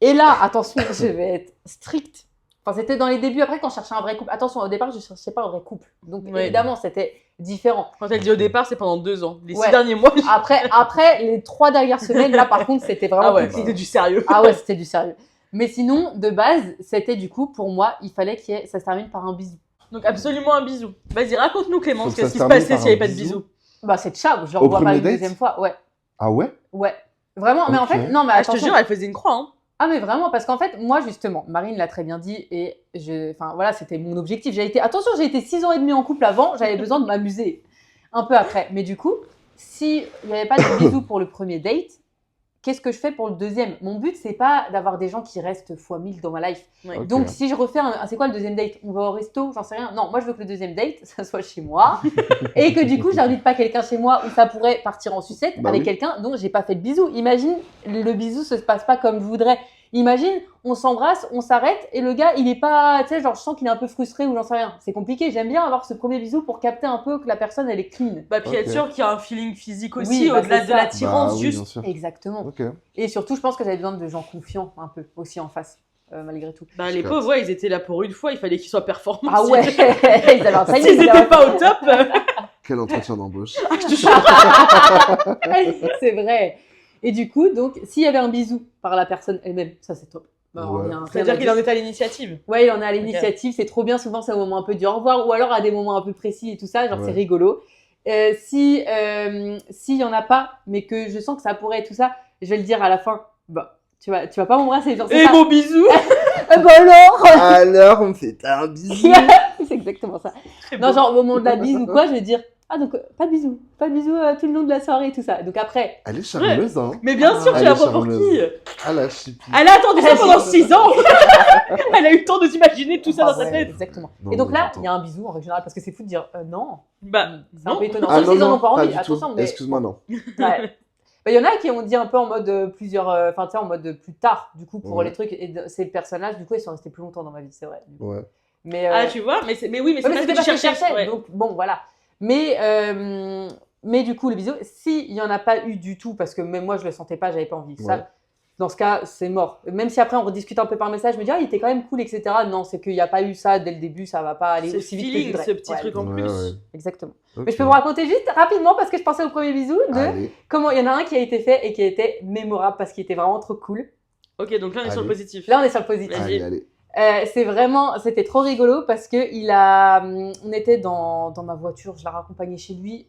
[SPEAKER 2] et là, attention, je vais être stricte. Enfin, c'était dans les débuts. Après, quand je cherchais un vrai couple. Attention, au départ, je cherchais pas un vrai couple. Donc, évidemment, c'était différent.
[SPEAKER 3] Quand elle dit au départ, c'est pendant 2 ans. Les 6 derniers mois.
[SPEAKER 2] Après, les 3 dernières semaines, là, par contre, c'était vraiment.
[SPEAKER 3] Ah ouais, c'était du sérieux.
[SPEAKER 2] Ah ouais, c'était du sérieux. Mais sinon, de base, c'était du coup, pour moi, il fallait ça se termine par un bisou.
[SPEAKER 3] Donc, absolument un bisou. Vas-y, raconte-nous, Clémence, qu'est-ce qui se passait s'il n'y avait pas de bisou?
[SPEAKER 2] Bah, c'est ciao. Je le revois pas une deuxième fois. Ouais.
[SPEAKER 4] Ah ouais?
[SPEAKER 2] Ouais. Vraiment, mais en fait, non, mais
[SPEAKER 3] je
[SPEAKER 2] attention.
[SPEAKER 3] te jure, elle faisait une croix, hein.
[SPEAKER 2] Ah mais vraiment, parce qu'en fait, moi justement, Marine l'a très bien dit et enfin voilà, c'était mon objectif. J'ai été 6 ans et demi en couple avant, j'avais besoin de m'amuser un peu après. Mais du coup, s'il n'y avait pas de bisous pour le premier date, qu'est-ce que je fais pour le deuxième? Mon but, c'est pas d'avoir des gens qui restent fois 1000 dans ma life.
[SPEAKER 3] Ouais.
[SPEAKER 4] Ok.
[SPEAKER 2] Donc si je refais c'est quoi le deuxième date? On va au resto, j'en sais rien. Non, moi je veux que le deuxième date, ça soit chez moi et que du coup, j'invite pas quelqu'un chez moi où ça pourrait partir en sucette avec quelqu'un dont j'ai pas fait de bisous. Imagine, le bisou se passe pas comme je voudrais. Imagine, on s'embrasse, on s'arrête et le gars, il est pas, tu sais, genre je sens qu'il est un peu frustré ou j'en sais rien. C'est compliqué. J'aime bien avoir ce premier bisou pour capter un peu que la personne, elle est clean.
[SPEAKER 3] Bah, puis être sûr qu'il y a un feeling physique aussi,
[SPEAKER 2] Oui, bah,
[SPEAKER 3] au-delà
[SPEAKER 2] c'est
[SPEAKER 3] de
[SPEAKER 2] ça.
[SPEAKER 3] l'attirance,
[SPEAKER 4] Bah, oui,
[SPEAKER 3] juste.
[SPEAKER 4] bien sûr.
[SPEAKER 2] Exactement.
[SPEAKER 4] Ok.
[SPEAKER 2] Et surtout, je pense que j'avais besoin de gens confiants un peu aussi en face, malgré tout.
[SPEAKER 3] Bah, les
[SPEAKER 4] Je
[SPEAKER 3] pauvres, ouais, ils étaient là pour une fois, il fallait qu'ils soient performants.
[SPEAKER 2] Ah ouais, ils avaient un timing.
[SPEAKER 3] S'ils n'étaient pas au top,
[SPEAKER 4] Quel entretien d'embauche.
[SPEAKER 3] je te jure.
[SPEAKER 2] C'est vrai. Et du coup, donc, s'il y avait un bisou par la personne elle-même, ça c'est top. Bah,
[SPEAKER 4] Ouais.
[SPEAKER 2] rien à
[SPEAKER 3] C'est-à-dire qu'il
[SPEAKER 2] dire.
[SPEAKER 3] en était à l'initiative.
[SPEAKER 2] Ouais, il en est à l'initiative, c'est trop bien. Souvent, c'est au moment un peu du au revoir ou alors à des moments un peu précis et tout ça. Genre, c'est rigolo. S'il y en a pas, mais que je sens que ça pourrait être tout ça, je vais le dire à la fin. Bah, tu vas pas m'embrasser. Genre, c'est
[SPEAKER 3] Et
[SPEAKER 2] ça.
[SPEAKER 3] bon bisou.
[SPEAKER 2] Bah alors
[SPEAKER 4] Alors, on me fait un bisou.
[SPEAKER 2] C'est exactement ça.
[SPEAKER 3] Très
[SPEAKER 2] Non,
[SPEAKER 3] beau.
[SPEAKER 2] genre, au moment de la bise ou quoi, je vais dire ah, donc, pas de bisous tout le long de la soirée et tout ça. Donc après,
[SPEAKER 4] Elle est charmeuse, hein.
[SPEAKER 3] Mais bien sûr, tu
[SPEAKER 4] Elle
[SPEAKER 3] la
[SPEAKER 4] est
[SPEAKER 3] prends pour qui?
[SPEAKER 4] charmeuse. Ah la chipie.
[SPEAKER 3] Elle a attendu ça
[SPEAKER 2] Elle a
[SPEAKER 3] pendant
[SPEAKER 2] dit-
[SPEAKER 3] 6 ans. Elle a eu le temps de s'imaginer tout ça
[SPEAKER 2] ah
[SPEAKER 3] dans sa
[SPEAKER 2] ouais,
[SPEAKER 3] tête.
[SPEAKER 2] exactement.
[SPEAKER 4] Non,
[SPEAKER 2] Et donc
[SPEAKER 4] mais
[SPEAKER 2] là,
[SPEAKER 4] j'entends.
[SPEAKER 2] il y a un bisou en règle générale parce que c'est fou de dire non.
[SPEAKER 3] Bah,
[SPEAKER 2] C'est un
[SPEAKER 3] non.
[SPEAKER 2] peu étonnant.
[SPEAKER 4] Ah
[SPEAKER 2] Sauf
[SPEAKER 4] non,
[SPEAKER 2] s'ils en
[SPEAKER 4] non,
[SPEAKER 2] ont pas envie.
[SPEAKER 4] du
[SPEAKER 2] Attention,
[SPEAKER 4] tout.
[SPEAKER 2] mais
[SPEAKER 4] Excuse-moi, non.
[SPEAKER 2] ouais. Bah, il y en a qui ont dit un peu en mode plusieurs, enfin tu sais, en mode plus tard, du coup, pour
[SPEAKER 4] Ouais.
[SPEAKER 2] les trucs. Et ces personnages, du coup, ils sont restés plus longtemps dans ma vie, c'est vrai.
[SPEAKER 4] Ouais.
[SPEAKER 2] Mais,
[SPEAKER 3] Ah, tu vois, mais oui, mais c'est
[SPEAKER 2] ouais,
[SPEAKER 3] pas
[SPEAKER 2] mais
[SPEAKER 3] ce que
[SPEAKER 2] c'était
[SPEAKER 3] tu
[SPEAKER 2] parce que je
[SPEAKER 3] cherchais.
[SPEAKER 2] cherchais.
[SPEAKER 3] Ouais.
[SPEAKER 2] Donc bon, voilà. Mais du coup, le bisou, s'il y en a pas eu du tout, parce que même moi je le sentais pas, j'avais pas envie.
[SPEAKER 4] Ouais.
[SPEAKER 2] Ça, dans ce cas, c'est mort. Même si après on rediscute un peu par message, je me dis ah, il était quand même cool, etc. Non, c'est qu'il n'y a pas eu ça dès le début, ça va pas aller
[SPEAKER 3] Ce
[SPEAKER 2] aussi vite que je
[SPEAKER 3] feeling,
[SPEAKER 2] voudrais.
[SPEAKER 3] ce petit
[SPEAKER 2] Ouais,
[SPEAKER 3] truc en
[SPEAKER 4] Ouais,
[SPEAKER 3] plus.
[SPEAKER 4] ouais.
[SPEAKER 2] exactement.
[SPEAKER 4] Ok.
[SPEAKER 2] Mais je peux vous raconter juste rapidement parce que je pensais au premier bisou de
[SPEAKER 4] Allez.
[SPEAKER 2] comment il y en a un qui a été fait et qui a été mémorable parce qu'il était vraiment trop cool.
[SPEAKER 3] Ok, donc là on est sur le
[SPEAKER 4] Allez.
[SPEAKER 3] positif.
[SPEAKER 2] Là, on est sur le positif.
[SPEAKER 3] Vas-y.
[SPEAKER 4] Allez, allez.
[SPEAKER 2] C'était trop rigolo parce que on était dans ma voiture, je l'ai raccompagné chez lui.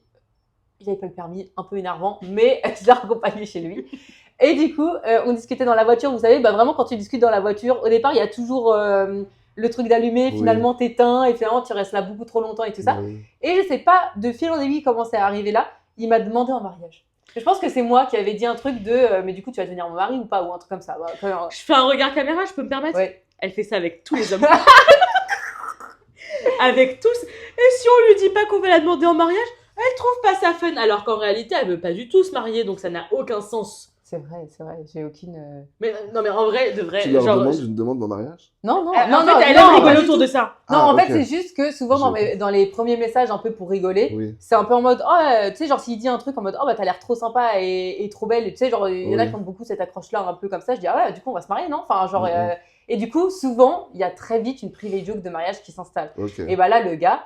[SPEAKER 2] il n'avait pas le permis, un peu énervant, mais je l'ai raccompagné chez lui. Et du coup, on discutait dans la voiture. Vous savez, vraiment, quand tu discutes dans la voiture, au départ, il y a toujours le truc d'allumer,
[SPEAKER 4] Oui.
[SPEAKER 2] finalement, t'éteins, et finalement, tu restes là beaucoup trop longtemps et tout ça.
[SPEAKER 4] Oui.
[SPEAKER 2] Et je sais pas, de fil en aiguille, comment c'est arrivé là, il m'a demandé en mariage. Je pense que c'est moi qui avais dit un truc de mais du coup, tu vas devenir mon mari ou pas, ou un truc comme ça.
[SPEAKER 3] Je fais un regard caméra, je peux me permettre?
[SPEAKER 2] Ouais.
[SPEAKER 3] Elle fait ça avec tous les hommes. Avec tous. Et si on lui dit pas qu'on va la demander en mariage, elle trouve pas ça fun. Alors qu'en réalité, elle veut pas du tout se marier, donc ça n'a aucun sens.
[SPEAKER 2] C'est vrai, j'ai aucune.
[SPEAKER 3] Mais non, mais en vrai, de vrai.
[SPEAKER 4] Tu leur
[SPEAKER 3] genre,
[SPEAKER 4] demandes une demande en mariage?
[SPEAKER 2] Non, non,
[SPEAKER 3] en
[SPEAKER 2] non,
[SPEAKER 3] fait,
[SPEAKER 2] non,
[SPEAKER 3] elle
[SPEAKER 2] non,
[SPEAKER 3] aime
[SPEAKER 2] pas
[SPEAKER 3] rigoler
[SPEAKER 2] du
[SPEAKER 3] autour
[SPEAKER 2] tout.
[SPEAKER 3] de ça.
[SPEAKER 2] Non,
[SPEAKER 4] Ah,
[SPEAKER 2] en fait,
[SPEAKER 4] ok.
[SPEAKER 2] c'est juste que souvent dans les premiers messages un peu pour rigoler,
[SPEAKER 4] Oui.
[SPEAKER 2] c'est un peu en mode tu sais, genre s'il dit un truc en mode oh bah t'as l'air trop sympa et trop belle, et tu sais, genre il y en a
[SPEAKER 4] Oui.
[SPEAKER 2] qui ont beaucoup cette accroche-là un peu comme ça. Je dis ah ouais, du coup on va se marier, non? Enfin, genre,
[SPEAKER 4] Mhm.
[SPEAKER 2] et du coup, souvent il y a très vite une private joke de mariage qui s'installe.
[SPEAKER 4] Ok.
[SPEAKER 2] Et bah là, le gars,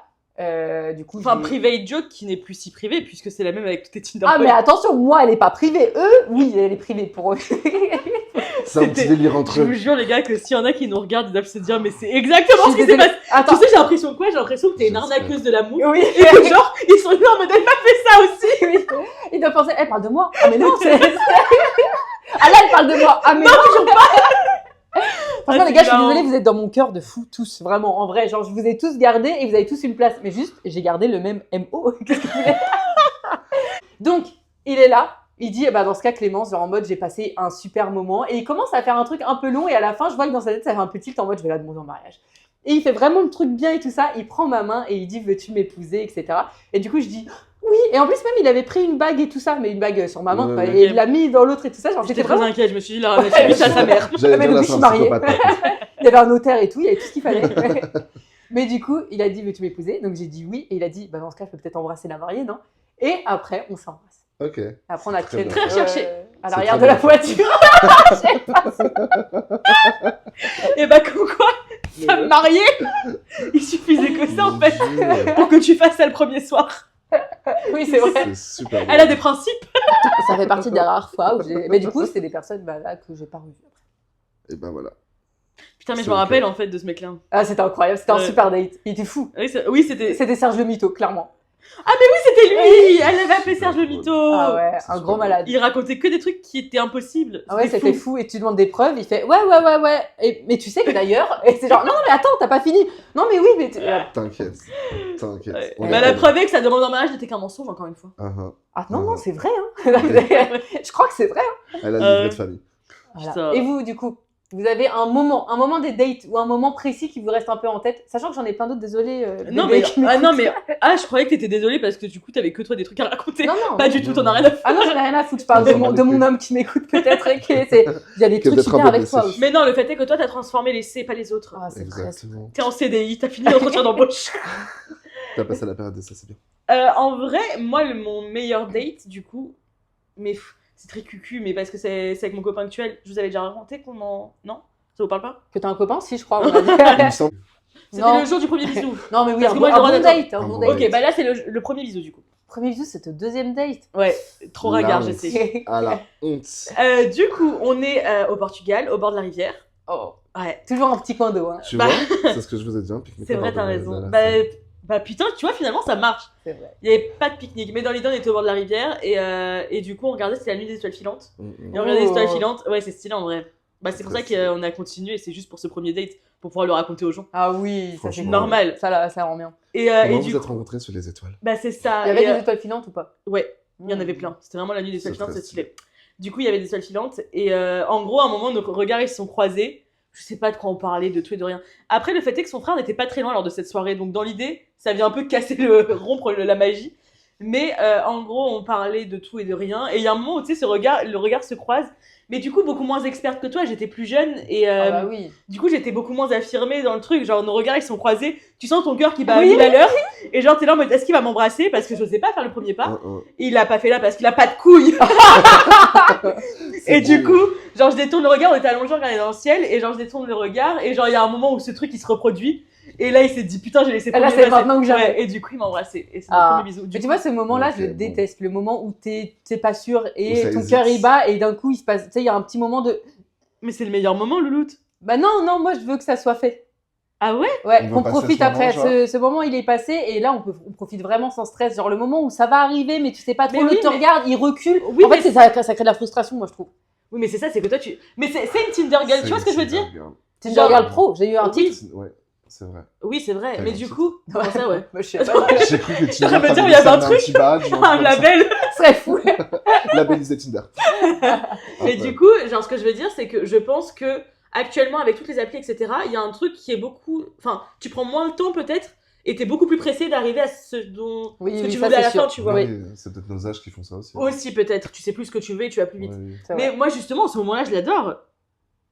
[SPEAKER 2] du coup.
[SPEAKER 3] Enfin,
[SPEAKER 2] j'ai-
[SPEAKER 3] private joke qui n'est plus si privé, puisque c'est la même avec tous tes Tinder
[SPEAKER 2] Ah, mais
[SPEAKER 3] boys.
[SPEAKER 2] attention, moi elle est pas privée. Eux, oui, elle est privée pour eux.
[SPEAKER 4] C'est un petit délire entre
[SPEAKER 3] Je vous
[SPEAKER 4] eux.
[SPEAKER 3] jure, les gars, que s'il y en a qui nous regardent, ils doivent se dire, mais c'est exactement
[SPEAKER 2] Je
[SPEAKER 3] ce
[SPEAKER 2] suis
[SPEAKER 3] qui s'est
[SPEAKER 2] désolée.
[SPEAKER 3] passé.
[SPEAKER 2] Attends.
[SPEAKER 3] Tu sais, j'ai l'impression que quoi? J'ai l'impression que t'es une
[SPEAKER 4] J'espère.
[SPEAKER 3] arnaqueuse de l'amour.
[SPEAKER 2] Oui.
[SPEAKER 3] Et que genre, ils sont là en mode, elle m'a fait ça aussi.
[SPEAKER 2] Oui. Il doit penser, elle parle de moi. Ah, mais non, c'est. Ah, là, elle parle de moi. Ah, mais non,
[SPEAKER 3] toujours pas.
[SPEAKER 2] Franchement,
[SPEAKER 3] Ah,
[SPEAKER 2] les gars, je
[SPEAKER 3] c'est
[SPEAKER 2] suis
[SPEAKER 3] marrant.
[SPEAKER 2] désolée, vous êtes dans mon cœur de fou, tous, vraiment, en vrai. Genre, je vous ai tous gardés et vous avez tous une place. Mais juste, j'ai gardé le même MO. Qu'est-ce que vous voulez? Donc, il est là. Il dit, bah, dans ce cas, Clémence, genre en mode, j'ai passé un super moment. Et il commence à faire un truc un peu long. Et à la fin, je vois que dans sa tête, ça fait un peu tilt en mode, je vais la demander en mariage. Et il fait vraiment le truc bien et tout ça. Il prend ma main et il dit, veux-tu m'épouser, etc. Et du coup, je dis, oui. Et en plus, même, il avait pris une bague et tout ça, mais une bague sur ma main,
[SPEAKER 4] Ouais,
[SPEAKER 2] quoi.
[SPEAKER 4] ouais.
[SPEAKER 2] Et il l'a mis dans l'autre et tout ça. Genre,
[SPEAKER 3] J'étais
[SPEAKER 2] c'était
[SPEAKER 3] très
[SPEAKER 2] vraiment.
[SPEAKER 3] inquiète, je me suis dit, là, c'est lui, ça, sa mère.
[SPEAKER 4] J'allais
[SPEAKER 2] mais
[SPEAKER 4] dire là,
[SPEAKER 2] oui,
[SPEAKER 4] c'est
[SPEAKER 2] je
[SPEAKER 4] un
[SPEAKER 2] suis mariée.
[SPEAKER 4] psychopathe.
[SPEAKER 2] Il y avait un notaire et tout, il y avait tout ce qu'il fallait. Mais du coup, il a dit, veux-tu m'épouser? Donc j'ai dit oui. Et il a dit, bah, dans ce cas, je peux peut-être embrasser la mariée, non? Et après, on s'embrasse.
[SPEAKER 4] Ok.
[SPEAKER 2] Après, on a
[SPEAKER 4] Très
[SPEAKER 2] créé
[SPEAKER 4] bien.
[SPEAKER 3] Très recherché.
[SPEAKER 2] à
[SPEAKER 4] C'est
[SPEAKER 2] l'arrière
[SPEAKER 4] très
[SPEAKER 2] de la
[SPEAKER 4] bien.
[SPEAKER 2] voiture.
[SPEAKER 3] Et bah, comme quoi, femme mariée, il suffisait que ça, en fait,
[SPEAKER 4] Jure.
[SPEAKER 3] pour que tu fasses ça le premier soir.
[SPEAKER 2] Oui, c'est vrai.
[SPEAKER 4] C'est super.
[SPEAKER 3] Elle a des principes.
[SPEAKER 2] Ça fait partie des rares fois où j'ai. Mais du coup, c'est des personnes bah, là, que j'ai pas revues.
[SPEAKER 4] Et ben voilà.
[SPEAKER 3] Putain, mais je
[SPEAKER 4] C'est
[SPEAKER 3] me
[SPEAKER 4] ok.
[SPEAKER 3] rappelle, en fait, de ce mec-là.
[SPEAKER 2] Ah, c'était incroyable. C'était un
[SPEAKER 3] Ouais.
[SPEAKER 2] super date. Il était fou.
[SPEAKER 3] Oui, c'était
[SPEAKER 2] C'était Serge le Mito, clairement.
[SPEAKER 3] c'était lui. Elle avait appelé Serge le mytho.
[SPEAKER 2] Ah ouais,
[SPEAKER 4] c'est
[SPEAKER 2] un
[SPEAKER 4] super
[SPEAKER 2] gros
[SPEAKER 4] drôle.
[SPEAKER 2] malade.
[SPEAKER 3] Il racontait que des trucs qui étaient impossibles.
[SPEAKER 2] Ah ouais, c'était fou. Et tu demandes des preuves, il fait ouais. Mais tu sais que d'ailleurs, et c'est genre non, mais attends, t'as pas fini. Non, mais oui, mais.
[SPEAKER 4] T'inquiète. T'inquiète.
[SPEAKER 3] Ouais.
[SPEAKER 4] On
[SPEAKER 3] Bah,
[SPEAKER 4] est
[SPEAKER 3] la
[SPEAKER 4] pas-
[SPEAKER 3] preuve est que sa demande en mariage n'était qu'un mensonge, encore une fois.
[SPEAKER 4] Uh-huh.
[SPEAKER 2] Ah non,
[SPEAKER 4] Ouais.
[SPEAKER 2] non, c'est vrai. Hein. Je crois que c'est vrai.
[SPEAKER 4] Elle a le livret de famille.
[SPEAKER 2] Voilà.
[SPEAKER 3] Putain.
[SPEAKER 2] Et vous, du coup, vous avez un moment des dates ou un moment précis qui vous reste un peu en tête, sachant que j'en ai plein d'autres, désolé.
[SPEAKER 3] Non,
[SPEAKER 2] bébé
[SPEAKER 3] mais
[SPEAKER 2] qui m'écoute.
[SPEAKER 3] je croyais que t'étais désolée parce que du coup, t'avais que toi des trucs à raconter.
[SPEAKER 2] Non, non.
[SPEAKER 3] Pas du tout, t'en as rien à foutre.
[SPEAKER 2] Ah non, j'en ai rien à foutre. Je parle
[SPEAKER 4] On
[SPEAKER 2] de
[SPEAKER 4] s'en bat
[SPEAKER 2] mon,
[SPEAKER 4] les
[SPEAKER 2] de mon
[SPEAKER 4] couilles.
[SPEAKER 2] homme qui m'écoute peut-être et qui il y a des
[SPEAKER 4] Que
[SPEAKER 2] trucs
[SPEAKER 4] d'être un
[SPEAKER 2] super
[SPEAKER 4] peu
[SPEAKER 2] avec
[SPEAKER 4] blessé.
[SPEAKER 2] toi aussi.
[SPEAKER 3] Mais non, le fait est que toi, t'as transformé les C, pas les autres.
[SPEAKER 2] Ah, c'est très.
[SPEAKER 4] Exactement.
[SPEAKER 3] T'es en CDI, t'as fini l'entretien d'embauche.
[SPEAKER 4] T'as passé la période de ça, c'est bien.
[SPEAKER 3] En vrai, moi, mon meilleur date, du coup, mais c'est très cucu, mais parce que c'est avec mon copain actuel. Je vous avais déjà raconté comment. Non? Ça vous parle pas?
[SPEAKER 2] Que t'as un copain, si je crois. On a dit.
[SPEAKER 4] Il me semble.
[SPEAKER 3] C'était
[SPEAKER 2] Non.
[SPEAKER 3] le jour du premier bisou.
[SPEAKER 2] Non, mais oui,
[SPEAKER 3] Parce
[SPEAKER 2] un
[SPEAKER 3] que
[SPEAKER 2] bon,
[SPEAKER 3] moi, j'ai le droit
[SPEAKER 2] bon
[SPEAKER 3] d'attendre.
[SPEAKER 2] date. Un
[SPEAKER 4] Un
[SPEAKER 2] bon
[SPEAKER 4] bon
[SPEAKER 2] date.
[SPEAKER 3] Ok, bah là, c'est le premier bisou, du coup.
[SPEAKER 2] Premier bisou, c'était le deuxième date.
[SPEAKER 3] Ouais, trop ringard, je
[SPEAKER 4] Là,
[SPEAKER 3] sais.
[SPEAKER 4] À la honte.
[SPEAKER 3] Du coup, on est au Portugal, au bord de la rivière.
[SPEAKER 2] Oh.
[SPEAKER 3] Ouais,
[SPEAKER 2] Toujours un petit coin d'eau. Hein.
[SPEAKER 4] Tu
[SPEAKER 3] Bah.
[SPEAKER 4] vois, c'est ce que je vous ai dit. Un pique-nique
[SPEAKER 3] c'est
[SPEAKER 4] au
[SPEAKER 3] vrai,
[SPEAKER 4] bord
[SPEAKER 3] t'as
[SPEAKER 4] de
[SPEAKER 3] raison.
[SPEAKER 4] la
[SPEAKER 3] Bah,
[SPEAKER 4] Seine.
[SPEAKER 3] bah putain, tu vois, finalement, ça marche.
[SPEAKER 2] C'est vrai.
[SPEAKER 3] Il n'y avait pas de pique-nique, mais dans l'idée, on était au bord de la rivière et du coup, on regardait, c'était la nuit des étoiles filantes. Et on regardait les
[SPEAKER 2] Oh.
[SPEAKER 3] étoiles filantes. Ouais, c'est stylé en vrai. Bah, c'est pour ça
[SPEAKER 4] Très stylé.
[SPEAKER 3] qu'on a continué et c'est juste pour ce premier date, pour pouvoir le raconter aux gens.
[SPEAKER 2] Ah oui, ça c'est
[SPEAKER 4] Franchement.
[SPEAKER 3] Normal.
[SPEAKER 2] Ça, là, ça rend bien.
[SPEAKER 3] Et
[SPEAKER 4] Comment
[SPEAKER 3] du
[SPEAKER 4] vous êtes
[SPEAKER 3] coup,
[SPEAKER 4] rencontrés sur les étoiles?
[SPEAKER 3] bah, c'est ça.
[SPEAKER 2] Il y avait
[SPEAKER 3] Et,
[SPEAKER 2] des étoiles filantes ou pas?
[SPEAKER 3] Ouais, il y en
[SPEAKER 2] Hmm.
[SPEAKER 3] avait plein. C'était vraiment la nuit des étoiles
[SPEAKER 4] C'est
[SPEAKER 3] filantes,
[SPEAKER 4] très
[SPEAKER 3] c'est stylé. Du coup, il y avait des étoiles filantes et en gros, à un moment, nos regards ils se sont croisés. Je sais pas de quoi on parlait, de tout et de rien. Après, le fait est que son frère n'était pas très loin lors de cette soirée, donc dans l'idée, ça vient un peu casser rompre la magie. Mais en gros, on parlait de tout et de rien. Et il y a un moment où tu sais, le regard se croise. Mais du coup, beaucoup moins experte que toi, j'étais plus jeune et
[SPEAKER 2] Ah bah oui.
[SPEAKER 3] du coup, j'étais beaucoup moins affirmée dans le truc. Genre, nos regards ils sont croisés. Tu sens ton cœur qui bat à
[SPEAKER 2] Oui.
[SPEAKER 3] 1000 à l'heure. Et genre, t'es là en mode, est-ce qu'il va m'embrasser? Parce que je sais pas faire le premier pas. Et il l'a pas fait là parce qu'il a pas de couilles. Et du coup, genre, je détourne le regard, on était allongés, on regardait dans le ciel, et genre, je détourne le regard, et genre, il y a un moment où ce truc, il se reproduit, et là, il s'est dit, putain, j'ai laissé
[SPEAKER 2] Ah, là,
[SPEAKER 3] premier
[SPEAKER 2] c'est
[SPEAKER 3] passer.
[SPEAKER 2] maintenant que jamais.
[SPEAKER 3] Ouais, et du coup, il m'a embrassé, et c'est
[SPEAKER 2] Ah.
[SPEAKER 3] mon premier bisou. Du
[SPEAKER 2] Mais tu
[SPEAKER 3] coup-
[SPEAKER 2] vois, ce moment-là,
[SPEAKER 4] Ok,
[SPEAKER 2] je le
[SPEAKER 4] bon.
[SPEAKER 2] déteste. Le moment où t'es pas sûr
[SPEAKER 4] Où
[SPEAKER 2] et
[SPEAKER 4] ça
[SPEAKER 2] ton
[SPEAKER 4] hésite.
[SPEAKER 2] cœur il bat et d'un coup il se passe. Tu sais, il y a un petit moment de.
[SPEAKER 3] Mais c'est le meilleur moment, Louloute.
[SPEAKER 2] Bah non, non, moi je veux que ça soit fait.
[SPEAKER 3] Ah ouais?
[SPEAKER 2] Ouais,
[SPEAKER 4] On veut
[SPEAKER 2] qu'on
[SPEAKER 4] passer
[SPEAKER 2] profite
[SPEAKER 4] ce moment,
[SPEAKER 2] après.
[SPEAKER 4] genre.
[SPEAKER 2] Ce moment, il est passé et là, on profite vraiment sans stress. Genre le moment où ça va arriver, mais tu sais pas trop,
[SPEAKER 3] Mais
[SPEAKER 2] l'autre
[SPEAKER 3] oui,
[SPEAKER 2] te
[SPEAKER 3] mais-
[SPEAKER 2] regarde, il recule.
[SPEAKER 3] Oui,
[SPEAKER 2] En
[SPEAKER 3] mais
[SPEAKER 2] fait, ça crée de la frustration, moi, je trouve.
[SPEAKER 3] Oui, mais c'est ça, c'est que toi, tu. Mais c'est une Tinder girl, tu vois ce que je veux dire?
[SPEAKER 2] Tinder
[SPEAKER 3] Genre-
[SPEAKER 2] Girl Pro, j'ai eu un
[SPEAKER 3] Oui.
[SPEAKER 2] titre.
[SPEAKER 4] Ouais, c'est vrai.
[SPEAKER 3] Oui, c'est vrai.
[SPEAKER 4] T'as
[SPEAKER 3] Mais
[SPEAKER 4] eu un
[SPEAKER 3] du
[SPEAKER 4] titre.
[SPEAKER 3] coup, comment ça, ouais.
[SPEAKER 2] Moi, je sais pas.
[SPEAKER 4] J'ai cru que Tinder
[SPEAKER 3] J'aurais pu dire,
[SPEAKER 4] t'avait
[SPEAKER 3] il y avait un
[SPEAKER 4] laissé
[SPEAKER 3] truc.
[SPEAKER 4] petit badge, ou
[SPEAKER 3] Un
[SPEAKER 4] truc comme ça.
[SPEAKER 3] label.
[SPEAKER 2] Ce serait fou.
[SPEAKER 4] Labellisé Tinder.
[SPEAKER 3] Mais du coup, genre, ce que je veux dire, c'est que je pense que actuellement, avec toutes les applis, etc., il y a un truc qui est beaucoup. Enfin, tu prends moins le temps peut-être, et t'es beaucoup plus pressé d'arriver à ce dont
[SPEAKER 2] Oui,
[SPEAKER 3] ce que
[SPEAKER 2] oui,
[SPEAKER 3] tu
[SPEAKER 2] ça,
[SPEAKER 3] voulais à
[SPEAKER 2] c'est
[SPEAKER 3] la
[SPEAKER 2] sûr.
[SPEAKER 3] fin, tu vois.
[SPEAKER 4] Oui, c'est peut-être nos âges qui font ça aussi.
[SPEAKER 3] Aussi peut-être, tu sais plus ce que tu veux et tu vas plus vite.
[SPEAKER 4] Oui.
[SPEAKER 2] C'est
[SPEAKER 3] Mais
[SPEAKER 2] vrai.
[SPEAKER 3] moi, justement, ce moment-là, je l'adore.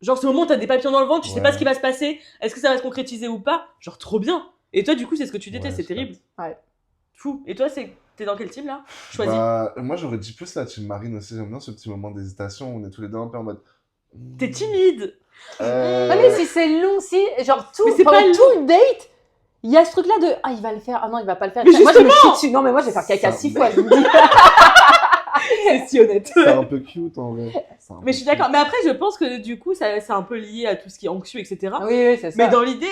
[SPEAKER 3] Genre, ce moment où t'as des papillons dans le ventre, tu sais pas
[SPEAKER 4] Ouais.
[SPEAKER 3] ce qui va se passer, est-ce que ça va se concrétiser ou pas? Genre, trop bien. Et toi, du coup, c'est ce que tu détestes,
[SPEAKER 4] Ouais,
[SPEAKER 3] c'est terrible.
[SPEAKER 2] Ouais.
[SPEAKER 3] Fou. Et toi, t'es dans quel team là? Choisis.
[SPEAKER 4] Bah, moi, j'aurais dit plus la team Marine aussi. J'aime bien ce petit moment d'hésitation où on est tous les deux un peu en mode.
[SPEAKER 3] T'es timide.
[SPEAKER 2] Non, mais si c'est long, si, genre tout,
[SPEAKER 3] Mais c'est
[SPEAKER 2] pendant
[SPEAKER 3] pas
[SPEAKER 2] tout le date, il y a ce truc-là de ah, il va le faire, ah non, il va pas le faire.
[SPEAKER 3] Mais
[SPEAKER 2] Moi, je me chie dessus. Non, mais moi, je vais faire caca
[SPEAKER 4] Ça-
[SPEAKER 2] 6 fois, je me dis.
[SPEAKER 3] C'est si honnête.
[SPEAKER 4] C'est un peu cute en vrai. C'est un peu
[SPEAKER 3] Mais je suis
[SPEAKER 4] cute.
[SPEAKER 3] d'accord. Mais après, je pense que du coup, c'est un peu lié à tout ce qui est anxieux, etc.
[SPEAKER 2] Oui, oui, c'est ça.
[SPEAKER 3] Mais dans l'idée,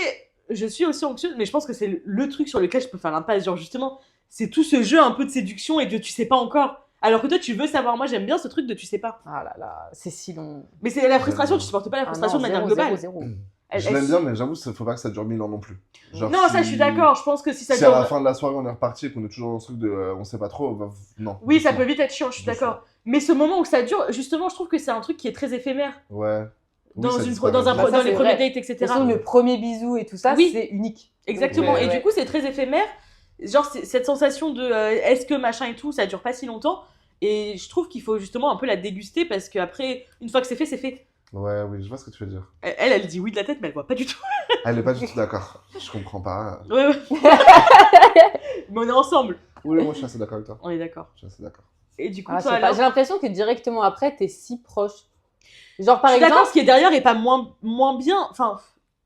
[SPEAKER 3] je suis aussi anxieuse, mais je pense que c'est le truc sur lequel je peux faire l'impasse. Genre, justement, c'est tout ce jeu un peu de séduction et de tu sais pas encore. Alors que toi, tu veux savoir. Moi, j'aime bien ce truc de tu sais pas.
[SPEAKER 2] Ah là là, c'est si long.
[SPEAKER 3] Mais c'est la frustration, tu supportes pas la frustration
[SPEAKER 2] Ah non,
[SPEAKER 3] de manière
[SPEAKER 2] zéro,
[SPEAKER 3] globale.
[SPEAKER 2] zéro, zéro.
[SPEAKER 4] Je l'aime bien, mais j'avoue, faut pas que ça dure 1000 ans non plus. Genre,
[SPEAKER 3] Non, ça, je suis d'accord. Je pense que si ça
[SPEAKER 4] Si à la
[SPEAKER 3] dure.
[SPEAKER 4] fin de la soirée, on est reparti et qu'on est toujours dans ce truc de on sait pas trop, non.
[SPEAKER 3] Oui, ça
[SPEAKER 4] doucement.
[SPEAKER 3] peut vite être chiant, je suis
[SPEAKER 4] Doucement.
[SPEAKER 3] d'accord. Mais ce moment où ça dure, justement, je trouve que c'est un truc qui est très éphémère.
[SPEAKER 4] Ouais. Oui,
[SPEAKER 3] Dans,
[SPEAKER 4] ça
[SPEAKER 3] une,
[SPEAKER 4] disparaît
[SPEAKER 3] dans, un,
[SPEAKER 4] vite.
[SPEAKER 2] Bah, ça,
[SPEAKER 3] dans les
[SPEAKER 2] c'est
[SPEAKER 3] premiers
[SPEAKER 2] vrai.
[SPEAKER 3] dates, etc.
[SPEAKER 2] De toute façon, le premier bisou et tout ça,
[SPEAKER 3] Oui.
[SPEAKER 2] c'est unique.
[SPEAKER 3] Exactement.
[SPEAKER 2] Ouais,
[SPEAKER 3] Et
[SPEAKER 2] ouais.
[SPEAKER 3] du coup, c'est très éphémère. Genre, cette sensation de est-ce que machin et tout, ça dure pas si longtemps. Et je trouve qu'il faut justement un peu la déguster parce qu'après, une fois que c'est fait, c'est fait.
[SPEAKER 4] Ouais, oui, je vois ce que tu veux dire.
[SPEAKER 3] Elle dit oui de la tête, mais elle voit pas du tout.
[SPEAKER 4] Elle est pas du tout d'accord. Je comprends pas.
[SPEAKER 3] Ouais, ouais. Mais on est ensemble.
[SPEAKER 4] Oui, moi, je suis assez d'accord avec toi.
[SPEAKER 3] On est d'accord.
[SPEAKER 4] Je suis assez d'accord.
[SPEAKER 3] Et du coup,
[SPEAKER 2] Ah, je
[SPEAKER 3] toi,
[SPEAKER 2] sais pas,
[SPEAKER 3] alors,
[SPEAKER 2] j'ai l'impression que directement après, t'es si proche. Genre, par
[SPEAKER 3] je suis d'accord,
[SPEAKER 2] exemple.
[SPEAKER 3] ce qui est derrière est pas moins bien. Enfin,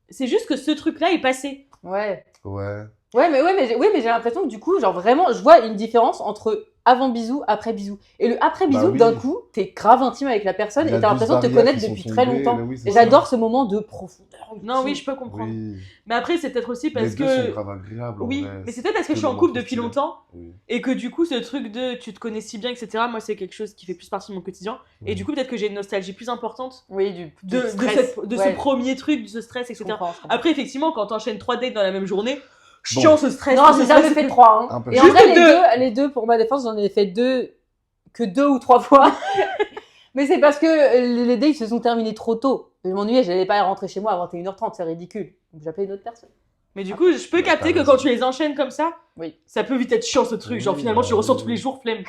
[SPEAKER 3] c'est juste que ce truc-là est passé.
[SPEAKER 2] Ouais.
[SPEAKER 4] Ouais.
[SPEAKER 2] Ouais, mais j'ai l'impression que du coup, genre vraiment, je vois une différence entre avant bisou, après bisou. Et le après bisou,
[SPEAKER 4] Bah oui.
[SPEAKER 2] d'un coup, t'es grave intime avec la personne
[SPEAKER 4] Il y a
[SPEAKER 2] et t'as
[SPEAKER 4] 12
[SPEAKER 2] l'impression de te
[SPEAKER 4] barrières
[SPEAKER 2] connaître
[SPEAKER 4] qui sont
[SPEAKER 2] depuis très
[SPEAKER 4] tombées,
[SPEAKER 2] longtemps.
[SPEAKER 4] là, oui, c'est
[SPEAKER 2] Et
[SPEAKER 4] ça.
[SPEAKER 2] j'adore ce moment de profondeur.
[SPEAKER 3] Non,
[SPEAKER 2] ultime.
[SPEAKER 3] oui, je peux comprendre.
[SPEAKER 4] Oui.
[SPEAKER 3] Mais après, c'est peut-être aussi parce
[SPEAKER 4] Les deux
[SPEAKER 3] que.
[SPEAKER 4] sont grave agréables. en
[SPEAKER 3] Oui,
[SPEAKER 4] vrai.
[SPEAKER 3] mais c'est peut-être parce que je suis en
[SPEAKER 4] tellement
[SPEAKER 3] couple
[SPEAKER 4] trop
[SPEAKER 3] depuis
[SPEAKER 4] stylé.
[SPEAKER 3] longtemps
[SPEAKER 4] Oui.
[SPEAKER 3] et que du coup, ce truc de tu te connais si bien, etc., moi, c'est quelque chose qui fait plus partie de mon quotidien. Et
[SPEAKER 4] Oui.
[SPEAKER 3] du coup, peut-être que j'ai une nostalgie plus importante
[SPEAKER 2] Oui,
[SPEAKER 3] de
[SPEAKER 2] stress.
[SPEAKER 3] ce
[SPEAKER 2] Ouais,
[SPEAKER 3] premier truc, de ce stress,
[SPEAKER 2] je
[SPEAKER 3] etc.
[SPEAKER 2] comprends, je comprends.
[SPEAKER 3] Après, effectivement, quand t'enchaînes 3 dates dans la même journée,
[SPEAKER 4] Bon.
[SPEAKER 3] chiant ce stress.
[SPEAKER 2] Non,
[SPEAKER 3] ce
[SPEAKER 2] j'ai
[SPEAKER 3] stress.
[SPEAKER 2] jamais fait 3. Hein.
[SPEAKER 4] Un peu
[SPEAKER 2] Et en
[SPEAKER 3] juste
[SPEAKER 2] vrai,
[SPEAKER 3] deux.
[SPEAKER 2] les deux, pour ma défense, j'en ai fait que 2 ou 3 fois. Mais c'est parce que les dates se sont terminés trop tôt. Je m'ennuyais, j'allais pas rentrer chez moi à 21h30, c'est ridicule. Donc j'appelais une autre personne.
[SPEAKER 3] Mais du coup, je peux
[SPEAKER 4] Ouais,
[SPEAKER 3] capter
[SPEAKER 4] t'as
[SPEAKER 3] que quand
[SPEAKER 4] raison.
[SPEAKER 3] tu les enchaînes comme ça,
[SPEAKER 2] Oui.
[SPEAKER 3] ça peut vite être chiant ce truc. Genre,
[SPEAKER 4] Oui,
[SPEAKER 3] finalement, tu
[SPEAKER 4] bah
[SPEAKER 3] ressens
[SPEAKER 4] oui.
[SPEAKER 3] tous les jours flemme.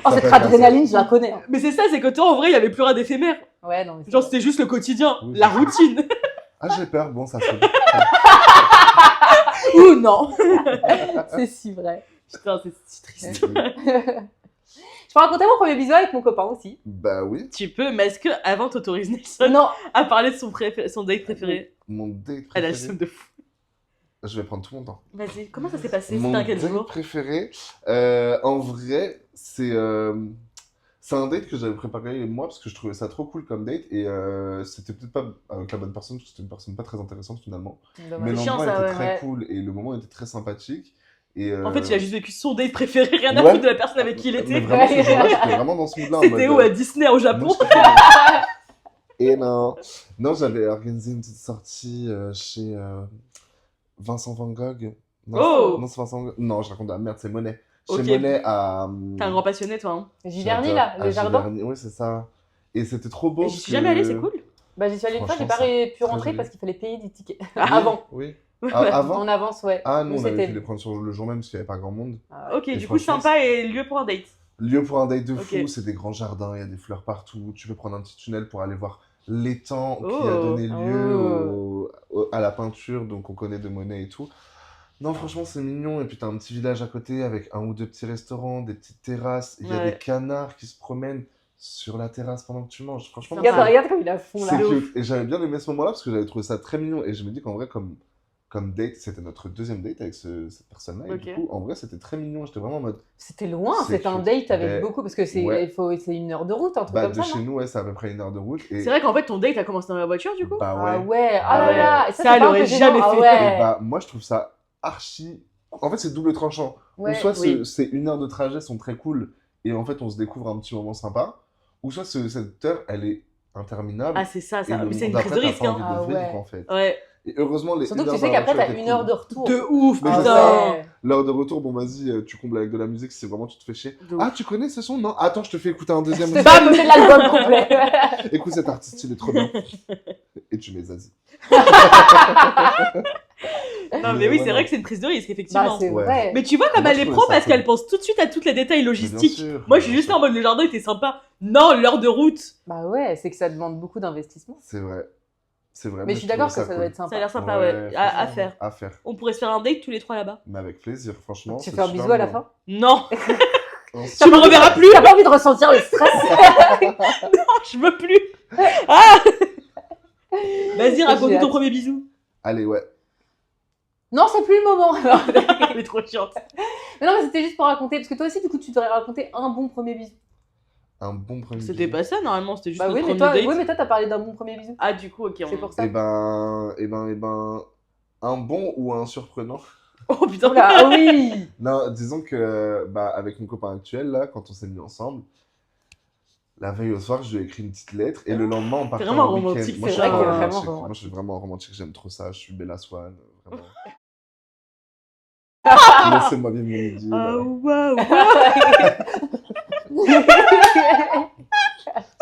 [SPEAKER 2] Oh,
[SPEAKER 4] Ça
[SPEAKER 2] cette
[SPEAKER 4] peut être
[SPEAKER 2] adrénaline, je la connais. Hein.
[SPEAKER 3] Mais c'est ça, c'est que toi, en vrai, il y avait plus rien d'éphémère.
[SPEAKER 2] Ouais, non, mais c'est
[SPEAKER 3] Genre,
[SPEAKER 2] vrai.
[SPEAKER 3] c'était juste le quotidien,
[SPEAKER 4] Oui.
[SPEAKER 3] la routine.
[SPEAKER 4] Ah, j'ai peur. Bon, ça se.
[SPEAKER 3] Ou non.
[SPEAKER 2] C'est si vrai.
[SPEAKER 3] Putain, c'est si triste.
[SPEAKER 2] Je peux raconter mon premier bisou avec mon copain aussi.
[SPEAKER 4] Bah oui.
[SPEAKER 3] Tu peux, mais est-ce que avant t'autorises Nelson
[SPEAKER 2] Non,
[SPEAKER 3] à parler de son date préféré?
[SPEAKER 4] Mon date
[SPEAKER 3] Elle a le
[SPEAKER 4] préféré.
[SPEAKER 3] seum de fou.
[SPEAKER 4] Je vais prendre tout mon temps.
[SPEAKER 3] Vas-y, comment ça s'est passé?
[SPEAKER 4] Mon
[SPEAKER 3] C'était un quel
[SPEAKER 4] date
[SPEAKER 3] jour?
[SPEAKER 4] préféré, en vrai, c'est un date que j'avais préparé moi parce que je trouvais ça trop cool comme date et c'était peut-être pas avec la bonne personne parce que c'était une personne pas très intéressante finalement. Mais
[SPEAKER 2] dommage.
[SPEAKER 3] chiant,
[SPEAKER 4] l'endroit
[SPEAKER 3] ça,
[SPEAKER 4] était
[SPEAKER 3] ouais,
[SPEAKER 4] très
[SPEAKER 2] ouais.
[SPEAKER 4] cool et le moment était très sympathique. Et,
[SPEAKER 3] En fait, il a juste vécu son date préféré, rien à
[SPEAKER 4] Ouais.
[SPEAKER 3] foutre de la personne avec qui il
[SPEAKER 4] Mais
[SPEAKER 3] était.
[SPEAKER 4] vraiment, ce jour-là, j'étais vraiment dans ce mood-là. en
[SPEAKER 3] C'était
[SPEAKER 4] mode,
[SPEAKER 3] où, à Disney, au Japon?
[SPEAKER 4] moi, j'étais- Et non, j'avais organisé une petite sortie chez Vincent Van Gogh. Non,
[SPEAKER 3] Oh.
[SPEAKER 4] non, c'est Vincent Van Gogh. Non, je raconte de la merde, c'est Monet. Chez
[SPEAKER 3] Ok.
[SPEAKER 4] Monet à.
[SPEAKER 3] T'es un grand passionné, toi. Hein.
[SPEAKER 2] Giverny, là, le jardin.
[SPEAKER 4] Oui, c'est ça. Et c'était trop beau.
[SPEAKER 3] Et j'y suis jamais allée, c'est cool.
[SPEAKER 2] Bah, j'y suis allée une fois, j'ai
[SPEAKER 4] Franchement,
[SPEAKER 2] pas pu
[SPEAKER 4] très
[SPEAKER 2] rentrer
[SPEAKER 4] joli.
[SPEAKER 2] parce qu'il fallait payer des tickets.
[SPEAKER 4] Oui,
[SPEAKER 2] Avant.
[SPEAKER 4] Oui. Ah, avant
[SPEAKER 2] En avance, ouais.
[SPEAKER 4] Ah, nous,
[SPEAKER 2] Nous,
[SPEAKER 4] on avait
[SPEAKER 2] c'était-
[SPEAKER 4] pu les prendre sur le jour même parce qu'il n'y avait pas grand monde.
[SPEAKER 2] Ah, ouais.
[SPEAKER 3] Ok,
[SPEAKER 4] Et
[SPEAKER 3] du coup,
[SPEAKER 4] franchement,
[SPEAKER 3] sympa et lieu pour un date.
[SPEAKER 4] Lieu pour un date de
[SPEAKER 3] Ok.
[SPEAKER 4] fou, c'est des grands jardins, il y a des fleurs partout. Tu peux prendre un petit tunnel pour aller voir l'étang qui a
[SPEAKER 3] Oh.
[SPEAKER 4] donné lieu
[SPEAKER 2] Oh.
[SPEAKER 4] à la peinture, donc on connaît de Monet et tout. Non, franchement, c'est mignon. Et puis, t'as un petit village à côté avec un ou deux petits restaurants, des petites terrasses. Il y a
[SPEAKER 3] Ouais.
[SPEAKER 4] des canards qui se promènent sur la terrasse pendant que tu manges. Franchement,
[SPEAKER 3] Sympa.
[SPEAKER 2] Regarde comme il a fond, là.
[SPEAKER 4] c'est
[SPEAKER 3] De
[SPEAKER 4] cute. Et j'avais bien aimé ce moment-là parce que j'avais trouvé ça très mignon. Et je me dis qu'en vrai, comme comme date, c'était notre deuxième date avec cette personne-là. Et
[SPEAKER 3] Ok.
[SPEAKER 4] du coup, en vrai, c'était très mignon. J'étais vraiment en mode.
[SPEAKER 2] C'était loin,
[SPEAKER 4] C'est
[SPEAKER 2] c'était un
[SPEAKER 4] cute.
[SPEAKER 2] date avec
[SPEAKER 4] Mais-
[SPEAKER 2] beaucoup, parce que c'est
[SPEAKER 4] ouais.
[SPEAKER 2] c'est 1 heure de route, un truc
[SPEAKER 4] Bah,
[SPEAKER 2] comme
[SPEAKER 4] de
[SPEAKER 2] ça,
[SPEAKER 4] chez
[SPEAKER 2] non
[SPEAKER 4] nous, ouais, c'est à peu près 1 heure de route. Et
[SPEAKER 3] C'est vrai qu'en fait, ton date a commencé dans la voiture, du coup
[SPEAKER 4] bah
[SPEAKER 2] Ah
[SPEAKER 4] ouais.
[SPEAKER 2] ouais, ah
[SPEAKER 4] Ah
[SPEAKER 2] là
[SPEAKER 4] ouais.
[SPEAKER 2] là, et
[SPEAKER 3] Ça,
[SPEAKER 2] c'est
[SPEAKER 3] elle
[SPEAKER 2] pas un
[SPEAKER 3] aurait
[SPEAKER 2] peu gênant.
[SPEAKER 3] jamais
[SPEAKER 2] Ah
[SPEAKER 3] fait.
[SPEAKER 4] Et
[SPEAKER 2] ouais.
[SPEAKER 4] bah, moi, je trouve ça archi. En fait, c'est double tranchant.
[SPEAKER 2] Ouais.
[SPEAKER 4] Ou soit
[SPEAKER 3] oui.
[SPEAKER 4] ces 1 heure de trajet sont très cool et en fait, on se découvre un petit moment sympa. Ou soit cette heure, elle est interminable.
[SPEAKER 3] Ah, c'est ça,
[SPEAKER 4] et
[SPEAKER 3] ça.
[SPEAKER 4] le
[SPEAKER 3] Mais c'est une
[SPEAKER 4] monde
[SPEAKER 3] prise de
[SPEAKER 4] d'après,
[SPEAKER 3] risque,
[SPEAKER 4] t'as pas
[SPEAKER 3] hein.
[SPEAKER 4] envie de
[SPEAKER 2] Ah
[SPEAKER 4] le vivre,
[SPEAKER 2] ouais.
[SPEAKER 4] en fait.
[SPEAKER 3] Ouais.
[SPEAKER 4] Et heureusement, les
[SPEAKER 2] Surtout
[SPEAKER 4] 1
[SPEAKER 2] que
[SPEAKER 4] heure
[SPEAKER 2] tu sais
[SPEAKER 4] dans
[SPEAKER 2] qu'après,
[SPEAKER 4] l'aventure
[SPEAKER 2] t'as
[SPEAKER 4] étaient
[SPEAKER 2] 1 heure
[SPEAKER 4] cool.
[SPEAKER 2] de retour.
[SPEAKER 3] De ouf,
[SPEAKER 4] Mais
[SPEAKER 2] Ah
[SPEAKER 4] je
[SPEAKER 3] putain.
[SPEAKER 2] ouais.
[SPEAKER 4] L'heure de retour, bon, vas-y, tu combles avec de la musique si vraiment tu te fais chier.
[SPEAKER 3] De ouf.
[SPEAKER 4] Ah, tu connais ce son? Non. Attends, je te fais écouter un deuxième.
[SPEAKER 2] Je te fais écouter l'album complet.
[SPEAKER 4] Écoute, cet artiste, il est trop bien. Et tu mets Zazie.
[SPEAKER 3] Non, mais oui, c'est vrai que c'est une prise de risque,
[SPEAKER 2] Bah,
[SPEAKER 3] effectivement.
[SPEAKER 2] c'est
[SPEAKER 4] Ouais.
[SPEAKER 2] vrai.
[SPEAKER 3] Mais tu vois, comme
[SPEAKER 4] Moi,
[SPEAKER 3] elle
[SPEAKER 4] je
[SPEAKER 3] est
[SPEAKER 4] trouvais
[SPEAKER 3] pro
[SPEAKER 4] ça
[SPEAKER 3] parce
[SPEAKER 4] cool.
[SPEAKER 3] qu'elle pense tout de suite à tous les détails
[SPEAKER 4] Mais bien
[SPEAKER 3] logistiques.
[SPEAKER 4] sûr,
[SPEAKER 3] Moi, je suis
[SPEAKER 4] bien
[SPEAKER 3] juste
[SPEAKER 4] sûr.
[SPEAKER 3] là en mode le jardin était sympa. Non, l'heure de route.
[SPEAKER 2] Bah ouais, c'est que ça demande beaucoup d'investissement.
[SPEAKER 4] C'est vrai. C'est vrai.
[SPEAKER 2] Mais je suis d'accord que
[SPEAKER 4] trouvais
[SPEAKER 2] ça doit être
[SPEAKER 3] Ça a
[SPEAKER 2] sympa.
[SPEAKER 3] l'air sympa, ouais. À
[SPEAKER 4] franchement,
[SPEAKER 3] faire.
[SPEAKER 4] À faire.
[SPEAKER 3] On pourrait se faire un date tous les trois là-bas.
[SPEAKER 4] Mais avec plaisir, franchement.
[SPEAKER 2] Tu
[SPEAKER 4] c'est
[SPEAKER 2] fais un
[SPEAKER 4] super
[SPEAKER 2] bisou à la
[SPEAKER 4] mignon.
[SPEAKER 2] fin
[SPEAKER 3] Non,
[SPEAKER 4] On
[SPEAKER 3] tu me reverras plus.
[SPEAKER 2] T'as pas envie de ressentir le stress
[SPEAKER 3] Je veux plus. Ah Vas-y, raconte-nous
[SPEAKER 2] J'ai
[SPEAKER 3] ton
[SPEAKER 2] hâte.
[SPEAKER 3] premier bisou.
[SPEAKER 4] Allez, ouais.
[SPEAKER 2] Non, c'est plus le moment.
[SPEAKER 3] Elle est trop chiante.
[SPEAKER 2] Mais non, mais c'était juste pour raconter, parce que toi aussi, du coup, tu devrais raconter un bon premier bisou.
[SPEAKER 4] Un bon premier
[SPEAKER 3] C'était
[SPEAKER 4] bisou.
[SPEAKER 3] pas ça, normalement, c'était juste
[SPEAKER 2] Bah
[SPEAKER 3] notre
[SPEAKER 2] oui, mais
[SPEAKER 3] premier
[SPEAKER 2] toi,
[SPEAKER 3] date.
[SPEAKER 2] t'as parlé d'un bon premier bisou.
[SPEAKER 3] Ah, du coup, ok.
[SPEAKER 2] C'est pour ça.
[SPEAKER 4] Eh ben, un bon ou un surprenant?
[SPEAKER 3] Oh putain.
[SPEAKER 2] Oula, ah oui.
[SPEAKER 4] Non, disons que, bah, avec mon copain actuel, là, quand on s'est mis ensemble, la veille au soir, je lui ai écrit une petite lettre et le lendemain, on partait
[SPEAKER 3] vraiment
[SPEAKER 4] en week-end.
[SPEAKER 3] romantique,
[SPEAKER 4] Moi,
[SPEAKER 3] c'est
[SPEAKER 4] je
[SPEAKER 2] vrai
[SPEAKER 4] suis
[SPEAKER 2] que
[SPEAKER 4] vraiment
[SPEAKER 2] vraiment
[SPEAKER 4] romantique.
[SPEAKER 2] romantique.
[SPEAKER 4] Moi, je suis vraiment romantique, j'aime trop ça, je suis Bella Swan, vraiment. Laissez-moi vivre mon idylle.
[SPEAKER 3] Ah, waouh.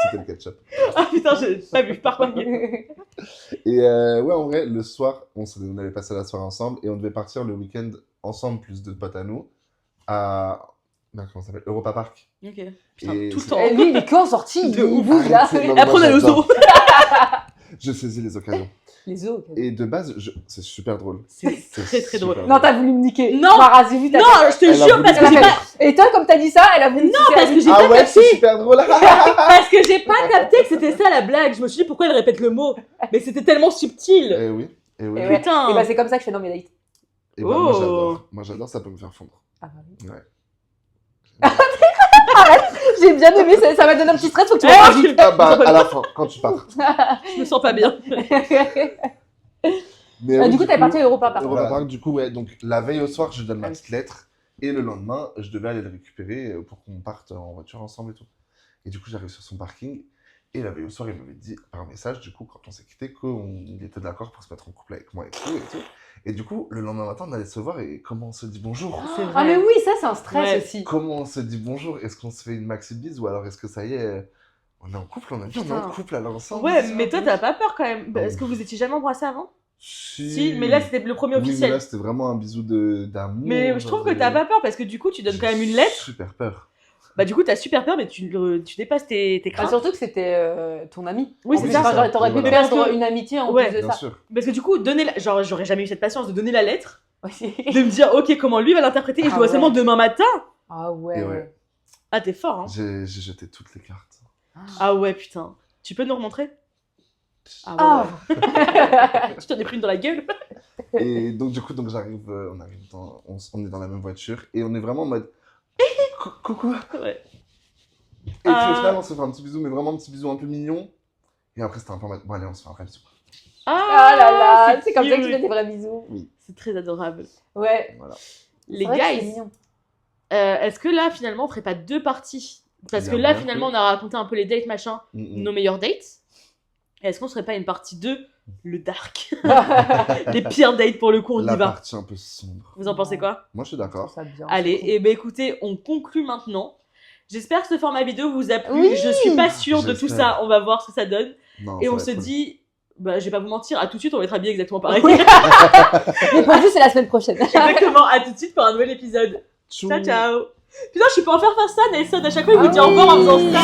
[SPEAKER 4] C'était le ketchup.
[SPEAKER 3] Ah putain, j'ai pas vu. Par contre.
[SPEAKER 4] Et ouais, en vrai, le soir, on avait passé la soirée ensemble et on devait partir le week-end ensemble, plus de potes à nous, à. Merde, comment ça s'appelle? Europa Park.
[SPEAKER 3] Ok. Putain,
[SPEAKER 4] Et
[SPEAKER 3] tout le
[SPEAKER 4] c'est-
[SPEAKER 3] temps.
[SPEAKER 2] Et lui, il est qu'en sortie,
[SPEAKER 3] De
[SPEAKER 2] il
[SPEAKER 3] ouf.
[SPEAKER 2] bouge là.
[SPEAKER 4] Arrêtez, non,
[SPEAKER 3] Et après, on
[SPEAKER 4] moi,
[SPEAKER 3] est au zoo.
[SPEAKER 4] j'adore. Je saisis les occasions.
[SPEAKER 2] Les os.
[SPEAKER 4] Et de base, c'est super drôle.
[SPEAKER 3] C'est très très drôle.
[SPEAKER 4] super
[SPEAKER 2] Non, t'as voulu me niquer.
[SPEAKER 3] Non.
[SPEAKER 2] Mara, j'ai vu ta
[SPEAKER 3] Non,
[SPEAKER 2] tête.
[SPEAKER 3] je te
[SPEAKER 4] Elle a
[SPEAKER 3] jure,
[SPEAKER 4] voulu
[SPEAKER 3] parce que
[SPEAKER 2] Elle
[SPEAKER 3] j'ai
[SPEAKER 2] a
[SPEAKER 3] pas.
[SPEAKER 2] fait- Et toi, comme t'as dit ça, elle a voulu me
[SPEAKER 3] Non,
[SPEAKER 2] sucer
[SPEAKER 3] parce
[SPEAKER 2] la
[SPEAKER 3] que j'ai
[SPEAKER 4] Ah
[SPEAKER 3] pas
[SPEAKER 4] ouais,
[SPEAKER 3] capté.
[SPEAKER 4] c'est super drôle.
[SPEAKER 3] Parce que j'ai pas capté que c'était ça la blague. Je me suis dit pourquoi elle répète le mot. Mais c'était tellement subtil.
[SPEAKER 4] Eh oui, eh oui.
[SPEAKER 2] Et ouais.
[SPEAKER 3] Putain.
[SPEAKER 2] Et bah, c'est comme ça que je fais dans mes dates.
[SPEAKER 4] Et bah, moi,
[SPEAKER 3] Oh.
[SPEAKER 4] j'adore. Moi, j'adore, ça peut me faire fondre.
[SPEAKER 2] Ah bah oui.
[SPEAKER 4] Ouais.
[SPEAKER 2] J'ai bien aimé, ça m'a donné un petit stress, faut que tu
[SPEAKER 3] Eh,
[SPEAKER 2] m'en
[SPEAKER 3] je-
[SPEAKER 2] rajoutes.
[SPEAKER 4] Ah bah, à la fin, quand tu pars.
[SPEAKER 3] Je me sens pas bien.
[SPEAKER 4] Mais
[SPEAKER 2] Ah,
[SPEAKER 4] oui,
[SPEAKER 2] du coup, t'es parti à Europa Park.
[SPEAKER 4] Europa Park, du coup, ouais. Donc, la veille au soir, je donne ma
[SPEAKER 2] Ah oui.
[SPEAKER 4] petite lettre. Et le lendemain, je devais aller le récupérer pour qu'on parte en voiture ensemble et tout. Et du coup, j'arrive sur son parking. Et la veille au soir, il m'avait dit par message, du coup, quand on s'est quitté, qu'il était d'accord pour se mettre en couple avec moi et tout. Et du coup, le lendemain matin, on allait se voir et comment on se dit bonjour?
[SPEAKER 3] C'est vrai.
[SPEAKER 2] Ah, mais oui, ça, c'est un stress
[SPEAKER 3] Ouais.
[SPEAKER 2] aussi.
[SPEAKER 4] Comment on se dit bonjour? Est-ce qu'on se fait une maxi bise ou alors est-ce que ça y est, on est en couple? On a dit on est en
[SPEAKER 2] Putain.
[SPEAKER 4] couple alors ensemble?
[SPEAKER 3] Ouais, mais toi t'as pas peur quand même. Est-ce que vous étiez jamais embrassés avant? Si, mais là c'était le premier
[SPEAKER 4] Oui, mais
[SPEAKER 3] officiel.
[SPEAKER 4] là, c'était vraiment un bisou d'amour.
[SPEAKER 3] Mais je trouve que t'as pas peur parce que du coup tu donnes quand même une lettre.
[SPEAKER 4] Super peur.
[SPEAKER 3] Bah du coup t'as super peur mais tu dépasses tes
[SPEAKER 2] Ah,
[SPEAKER 3] craintes.
[SPEAKER 2] surtout que c'était ton ami.
[SPEAKER 3] Oui,
[SPEAKER 2] En
[SPEAKER 3] c'est
[SPEAKER 2] plus,
[SPEAKER 3] ça.
[SPEAKER 2] enfin, genre, t'aurais pu
[SPEAKER 4] Voilà.
[SPEAKER 2] perdre
[SPEAKER 3] Parce que-
[SPEAKER 2] une amitié en
[SPEAKER 3] Ouais.
[SPEAKER 2] plus de
[SPEAKER 4] Bien
[SPEAKER 2] ça.
[SPEAKER 4] sûr.
[SPEAKER 3] Parce que du coup genre j'aurais jamais eu cette patience de donner la lettre,
[SPEAKER 2] Ouais.
[SPEAKER 3] de me dire ok comment lui va l'interpréter et je
[SPEAKER 2] Ah
[SPEAKER 3] dois
[SPEAKER 2] ouais.
[SPEAKER 3] seulement demain matin.
[SPEAKER 2] Ah ouais.
[SPEAKER 4] Et ouais.
[SPEAKER 3] Ah t'es fort hein.
[SPEAKER 4] J'ai jeté toutes les cartes.
[SPEAKER 3] Ah ouais putain. Tu peux nous remontrer? Ah
[SPEAKER 2] Ah.
[SPEAKER 3] ouais. Je t'en ai pris une dans la gueule.
[SPEAKER 4] Et donc, du coup, j'arrive, on est dans la même voiture et on est vraiment en mode coucou.
[SPEAKER 3] Ouais.
[SPEAKER 4] Et puis
[SPEAKER 3] Ah.
[SPEAKER 4] au final, on se fait un petit bisou, mais vraiment un petit bisou un peu mignon. Et après, c'était un peu en mode bon, allez, on se fait un vrai bisou.
[SPEAKER 2] Ah là là, c'est comme ça que tu
[SPEAKER 3] cute.
[SPEAKER 2] fais des vrais bisous.
[SPEAKER 3] C'est très adorable.
[SPEAKER 2] Ouais.
[SPEAKER 4] Voilà.
[SPEAKER 3] Les
[SPEAKER 2] C'est vrai que c'est
[SPEAKER 3] guys,
[SPEAKER 2] mignon.
[SPEAKER 3] est-ce que là finalement on ferait pas deux parties? Parce
[SPEAKER 4] Il y
[SPEAKER 3] que
[SPEAKER 4] a
[SPEAKER 3] là
[SPEAKER 4] moyen
[SPEAKER 3] finalement
[SPEAKER 4] que-
[SPEAKER 3] on a raconté un peu les dates machin, nos meilleurs dates. Est-ce qu'on serait pas une partie 2, le dark? Les pires dates pour le coup, on
[SPEAKER 4] La
[SPEAKER 3] y va.
[SPEAKER 4] partie un peu sombre.
[SPEAKER 3] Vous en pensez quoi?
[SPEAKER 4] Moi, je suis
[SPEAKER 2] Je
[SPEAKER 4] d'accord.
[SPEAKER 2] trouve ça bien.
[SPEAKER 3] Allez, et ben écoutez, on conclut maintenant. J'espère que ce format vidéo vous a plu.
[SPEAKER 2] Oui.
[SPEAKER 3] Je suis pas sûre de tout
[SPEAKER 4] J'espère.
[SPEAKER 3] ça, on va voir ce que ça donne.
[SPEAKER 4] Non,
[SPEAKER 3] Et
[SPEAKER 4] ça
[SPEAKER 3] on
[SPEAKER 4] va
[SPEAKER 3] se
[SPEAKER 4] être cool.
[SPEAKER 3] dit, bah je vais pas vous mentir, à tout de suite, on va être habillés exactement pareil.
[SPEAKER 2] Oui. Mais pour vous, c'est la semaine prochaine.
[SPEAKER 3] Exactement, à tout de suite pour un nouvel épisode.
[SPEAKER 4] Tchou.
[SPEAKER 3] Ciao ciao. Putain, je suis pas en faire ça, Nelson. À chaque fois, il vous dit au revoir en faisant ça.